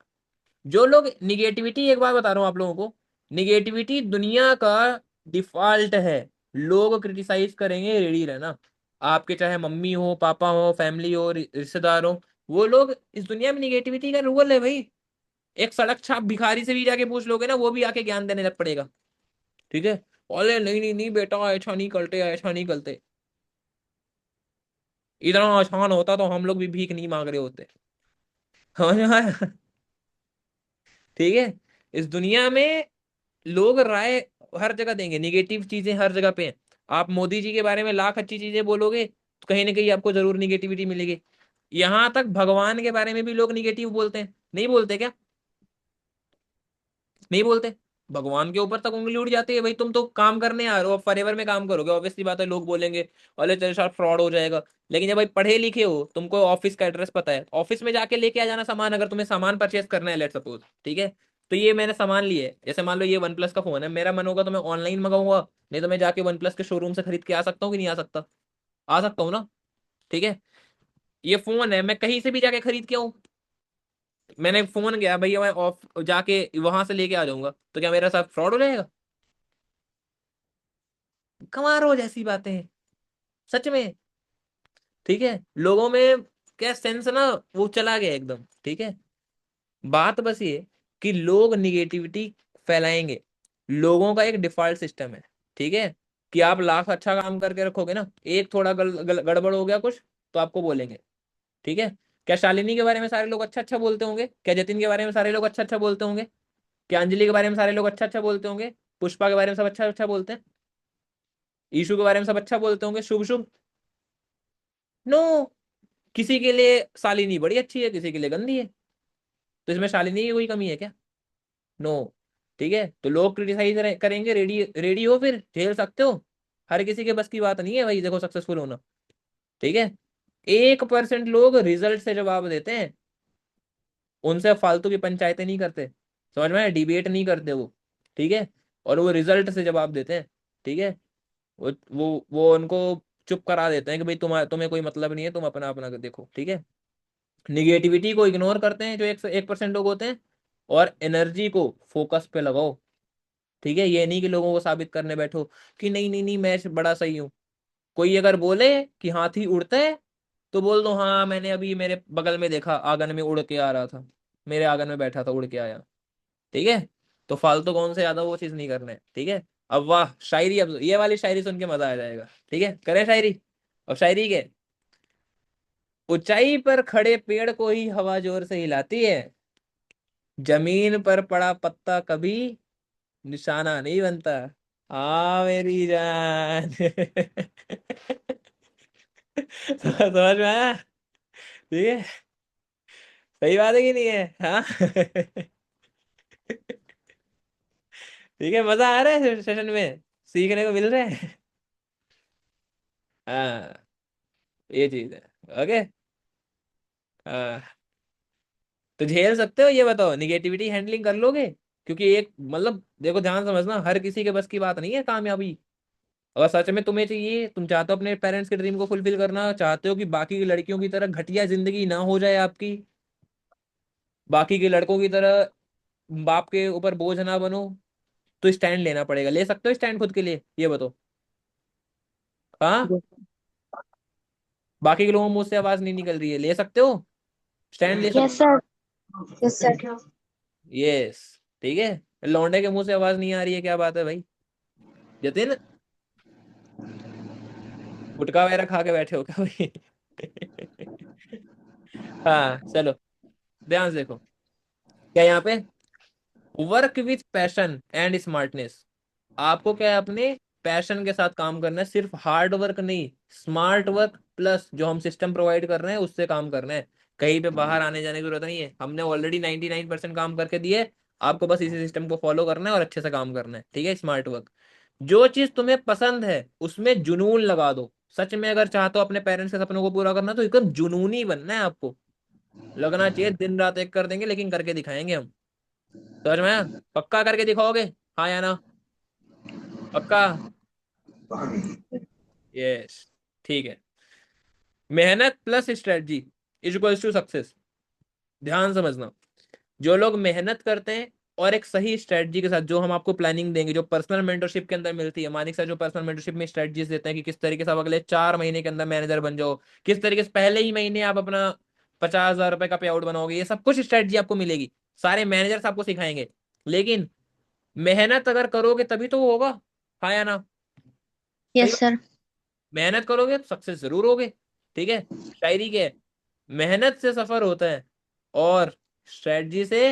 S1: जो लोग निगेटिविटी, एक बार बता रहा हूं आप लोगों को, निगेटिविटी दुनिया का डिफॉल्ट है। लोग क्रिटिसाइज करेंगे, रेडी रहना। आपके चाहे मम्मी हो, पापा हो, फैमिली हो, रिश्तेदार हो, वो लोग, इस दुनिया में निगेटिविटी का रूल है भाई। एक सड़क छाप भिखारी से भी जाके पूछ लोगे ना, वो भी आके ज्ञान देने लग पड़ेगा, ठीक है? अरे नहीं नहीं नहीं बेटा, ऐसा नहीं करते, ऐसा नहीं करते। इतना आसान होता तो हम लोग भी भीख नहीं मांग रहे होते। समझ में आया? ठीक है। इस दुनिया में लोग राय हर जगह देंगे, निगेटिव चीजें हर जगह पे हैं। आप मोदी जी के बारे में लाख अच्छी चीजें बोलोगे तो कहीं ना कहीं आपको जरूर निगेटिविटी मिलेगी। यहां तक भगवान के बारे में भी लोग निगेटिव बोलते हैं, नहीं बोलते क्या? नहीं बोलते? भगवान के ऊपर तक उंगली उठ जाती है, भाई तुम तो काम करने आ रहे हो, फॉरएवर में काम करोगे, ऑब्वियसली बात है लोग बोलेंगे अरे तेरे साथ फ्रॉड हो जाएगा। लेकिन जब भाई पढ़े लिखे हो, तुमको ऑफिस का एड्रेस पता है, ऑफिस में जाके लेके आ जाना सामान, अगर तुम्हें सामान परचेस करना है, लेट सपोज, ठीक है? तो ये मैंने सामान लिए है, जैसे मान लो ये वन प्लस का फोन है, मेरा मन होगा तो मैं ऑनलाइन मंगाऊंगा, नहीं तो मैं जाके वन प्लस के शोरूम से खरीद के आ सकता हूँ कि नहीं आ सकता? आ सकता हूँ ना? ठीक है। ये फोन है, मैं कहीं से भी जाके खरीद के आऊं, मैंने फोन गया भैया मैं ऑफ जाके वहां से लेके आ जाऊंगा, तो क्या मेरे साथ फ्रॉड हो जाएगा? कमारो जैसी बातें हैं, सच में। ठीक है, लोगों में क्या सेंस ना, वो चला गया एकदम, ठीक है? बात बस ये कि लोग निगेटिविटी फैलाएंगे, लोगों का एक डिफॉल्ट सिस्टम है, ठीक है? कि आप लाख अच्छा काम करके रखोगे ना, एक थोड़ा गड़बड़ हो गया कुछ तो आपको बोलेंगे, ठीक है? क्या शालिनी के बारे में सारे लोग अच्छा अच्छा बोलते होंगे? क्या जतिन के बारे में सारे लोग अच्छा अच्छा बोलते होंगे? क्या अंजलि के बारे में सारे लोग अच्छा अच्छा बोलते होंगे? पुष्पा के बारे में सब अच्छा अच्छा बोलते हैं? ईशु के बारे में सब अच्छा बोलते होंगे? शुभ शुभ? नो। किसी के लिए शालिनी बड़ी अच्छी है, किसी के लिए गंदी है, तो इसमें शालिनी की कोई कमी है क्या? नो। ठीक है, तो लोग क्रिटिसाइज करेंगे, रेडी रेडी हो, फिर झेल सकते हो। हर किसी के बस की बात नहीं है भाई, देखो सक्सेसफुल होना, ठीक है? 1% लोग रिजल्ट से जवाब देते हैं, उनसे फालतू की पंचायतें नहीं करते, समझ में? डिबेट नहीं करते वो, ठीक है? और वो रिजल्ट से जवाब देते हैं, ठीक है? वो उनको चुप करा देते हैं कि भाई तुम्हें कोई मतलब नहीं है, तुम अपना अपना देखो, ठीक है? निगेटिविटी को इग्नोर करते हैं जो 1% लोग होते हैं, और एनर्जी को फोकस पे लगाओ, ठीक है? ये नहीं कि लोगों को साबित करने बैठो कि नहीं नहीं नहीं मैं बड़ा सही हूं। कोई अगर बोले कि हाथी उड़ता है तो बोल दो हाँ मैंने अभी मेरे बगल में देखा, आंगन में उड़ के आ रहा था, मेरे आंगन में बैठा था, उड़ के आया, ठीक है? तो फालतू कौन से ज्यादा वो चीज नहीं करना है, ठीक है? अब वाह शायरी, अब ये वाली शायरी सुन के मजा आ जाएगा, ठीक है? करें शायरी? अब शायरी के, ऊंचाई पर खड़े पेड़ को ही हवा जोर से हिलाती है, जमीन पर पड़ा पत्ता कभी निशाना नहीं बनता। हाँ मेरी जान। समझ में आया? ठीक है, सही बात है कि नहीं है? हाँ। ठीक है, मजा आ रहा है सेशन में, सीखने को मिल रहा है। हाँ, ये चीज है। ओके। हाँ, तो झेल सकते हो ये बताओ, निगेटिविटी हैंडलिंग कर लोगे? क्योंकि एक मतलब देखो, ध्यान समझना, हर किसी के बस की बात नहीं है कामयाबी। अगर सच में तुम्हें चाहिए, तुम चाहते हो अपने पेरेंट्स के ड्रीम को फुलफिल करना, चाहते हो कि बाकी की लड़कियों की तरह घटिया जिंदगी ना हो जाए आपकी, बाकी के लड़कों की तरह बाप के ऊपर बोझ ना बनो, तो स्टैंड लेना पड़ेगा। ले सकते हो स्टैंड खुद के लिए, ये बताओ? हाँ,
S2: यस।
S1: बाकी के लोगों में मुझसे आवाज नहीं निकल रही है, ले सकते हो स्टैंड? ले सकते?
S2: Yes sir. Yes sir.
S1: Yes, ठीक है। लौंडे के मुंह से आवाज नहीं आ रही है, क्या बात है भाई? जतिन, गुटखा वगैरह खा के बैठे हो क्या भाई? हाँ चलो, ध्यान से देखो, क्या यहाँ पे, work with passion and smartness. आपको क्या है, अपने पैशन के साथ काम करना है, सिर्फ हार्ड वर्क नहीं, स्मार्ट वर्क प्लस जो हम सिस्टम प्रोवाइड कर रहे हैं उससे काम करना है। कहीं पे बाहर आने जाने की जरूरत नहीं है, हमने ऑलरेडी 99% काम करके दिए। आपको बस इसी सिस्टम को फॉलो करना है और अच्छे से काम करना है, ठीक है? स्मार्ट वर्क, जो चीज तुम्हें पसंद है उसमें जुनून लगा दो। सच में अगर चाहते हो अपने पेरेंट्स के सपनों को पूरा करना, तो एकदम जुनूनी बनना है आपको। लगना चाहिए दिन रात एक कर देंगे, लेकिन करके दिखाएंगे हम। समझ में आया? पक्का करके दिखाओगे? हाँ या ना? पक्का? यस, ठीक है। मेहनत plus strategy is equals to success. ध्यान समझना, जो लोग मेहनत करते हैं और एक सही स्ट्रेटजी के साथ, जो हम आपको प्लानिंग देंगे, जो पर्सनल मेंटरशिप के अंदर मिलती है, मानिक सर जो पर्सनल मेंटरशिप में स्ट्रेटजीज देते हैं कि किस तरीके से आप अगले 4 महीने के अंदर मैनेजर बन जाओ, किस तरीके से पहले ही महीने आप अपना 50,000 रुपए का पे आउट बनाओगे, ये सब कुछ स्ट्रेटजी आपको मिलेगी। सारे मैनेजर्स आपको सिखाएंगे। लेकिन मेहनत अगर करोगे तभी तो वो होगा। हाँ या ना? सही
S2: यस
S1: बात।
S2: सर।
S1: मेहनत करोगे तो सक्सेस जरूर होगे। ठीक है, शायरी के है, मेहनत से सफर होता है और स्ट्रेटजी से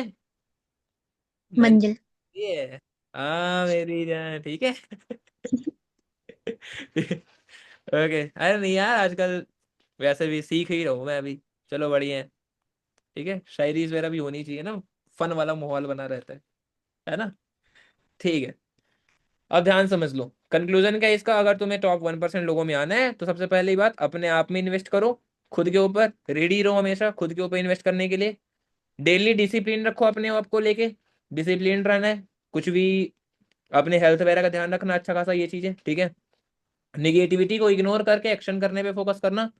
S1: मंजिल।
S2: मंजिल।
S1: ये है। हाँ मेरी जान, ठीक है। ओके, अरे नहीं यार, आजकल वैसे भी सीख ही रहा हूँ मैं अभी। चलो बढ़िया है। ठीक है, शायरी वगैरह भी होनी चाहिए ना, फन वाला माहौल बना रहता है ना? ठीक है, अब ध्यान समझ लो, कंक्लूजन क्या है इसका? अगर तुम्हें टॉप 1% लोगों में आना है, तो सबसे पहली बात, अपने आप में इन्वेस्ट करो। खुद के ऊपर रेडी रहो, हमेशा खुद के ऊपर इन्वेस्ट करने के लिए। डेली डिसिप्लिन रखो अपने आप को लेके, डिसिप्लिन रहना है। कुछ भी, अपने हेल्थ वगैरह का ध्यान रखना अच्छा खासा, ये चीजें, ठीक है? निगेटिविटी को इग्नोर करके एक्शन करने पे फोकस करना।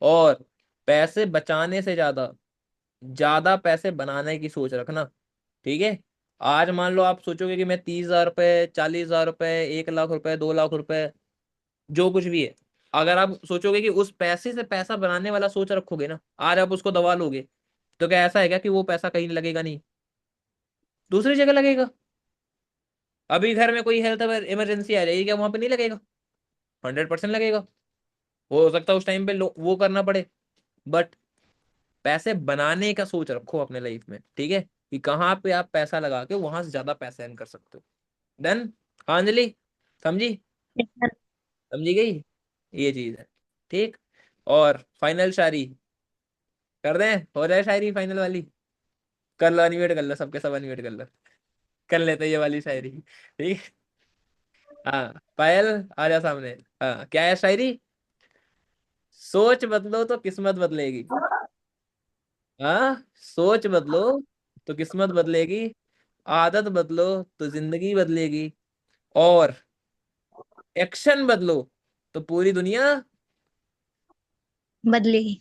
S1: और पैसे बचाने से ज्यादा ज्यादा पैसे बनाने की सोच रखना, ठीक है? आज मान लो आप सोचोगे कि मैं 30,000 रुपए, 40,000 रुपए, 1 लाख रुपए, 2 लाख रुपए, जो कुछ भी है, अगर आप सोचोगे कि उस पैसे से पैसा बनाने वाला सोच रखोगे ना, आज आप उसको दबा लोगे, तो क्या ऐसा है क्या कि वो पैसा कहीं लगेगा नहीं, दूसरी जगह लगेगा? अभी घर में कोई हेल्थ इमरजेंसी आ जाएगी, क्या वहां पे नहीं लगेगा? 100% लगेगा। हो सकता है उस टाइम पे वो करना पड़े, बट पैसे बनाने का सोच रखो अपने लाइफ में, ठीक है? कि कहाँ पे आप पैसा लगा के वहां से ज्यादा पैसे अर्न कर सकते हो। देन, हाँ अंजलि, समझी?
S2: Yes sir.
S1: समझी गई? ये चीज है, ठीक। और फाइनल शायरी कर दें, हो जाए शायरी फाइनल वाली? कर लो, अनिमेट कर लो, सबके सब अनिमेट कर लो। कर लेते हैं ये वाली शायरी, ठीक है? हाँ पायल, आ जा सामने। हाँ, क्या है शायरी? सोच बदलो तो किस्मत बदलेगी। हाँ, सोच बदलो तो किस्मत बदलेगी, आदत बदलो तो जिंदगी बदलेगी, और एक्शन बदलो तो पूरी दुनिया
S2: बदलेगी।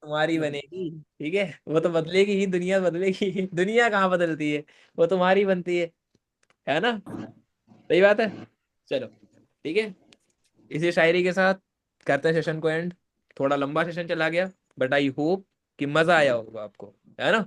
S1: तुम्हारी बनेगी। ठीक है, वो तो बदलेगी ही, दुनिया बदलेगी। दुनिया कहाँ बदलती है, वो तुम्हारी बनती है ना? सही बात है। चलो, ठीक है, इसी शायरी के साथ करते हैं सेशन को एंड। थोड़ा लंबा सेशन चला गया, बट आई होप कि मजा आया होगा आपको, है ना?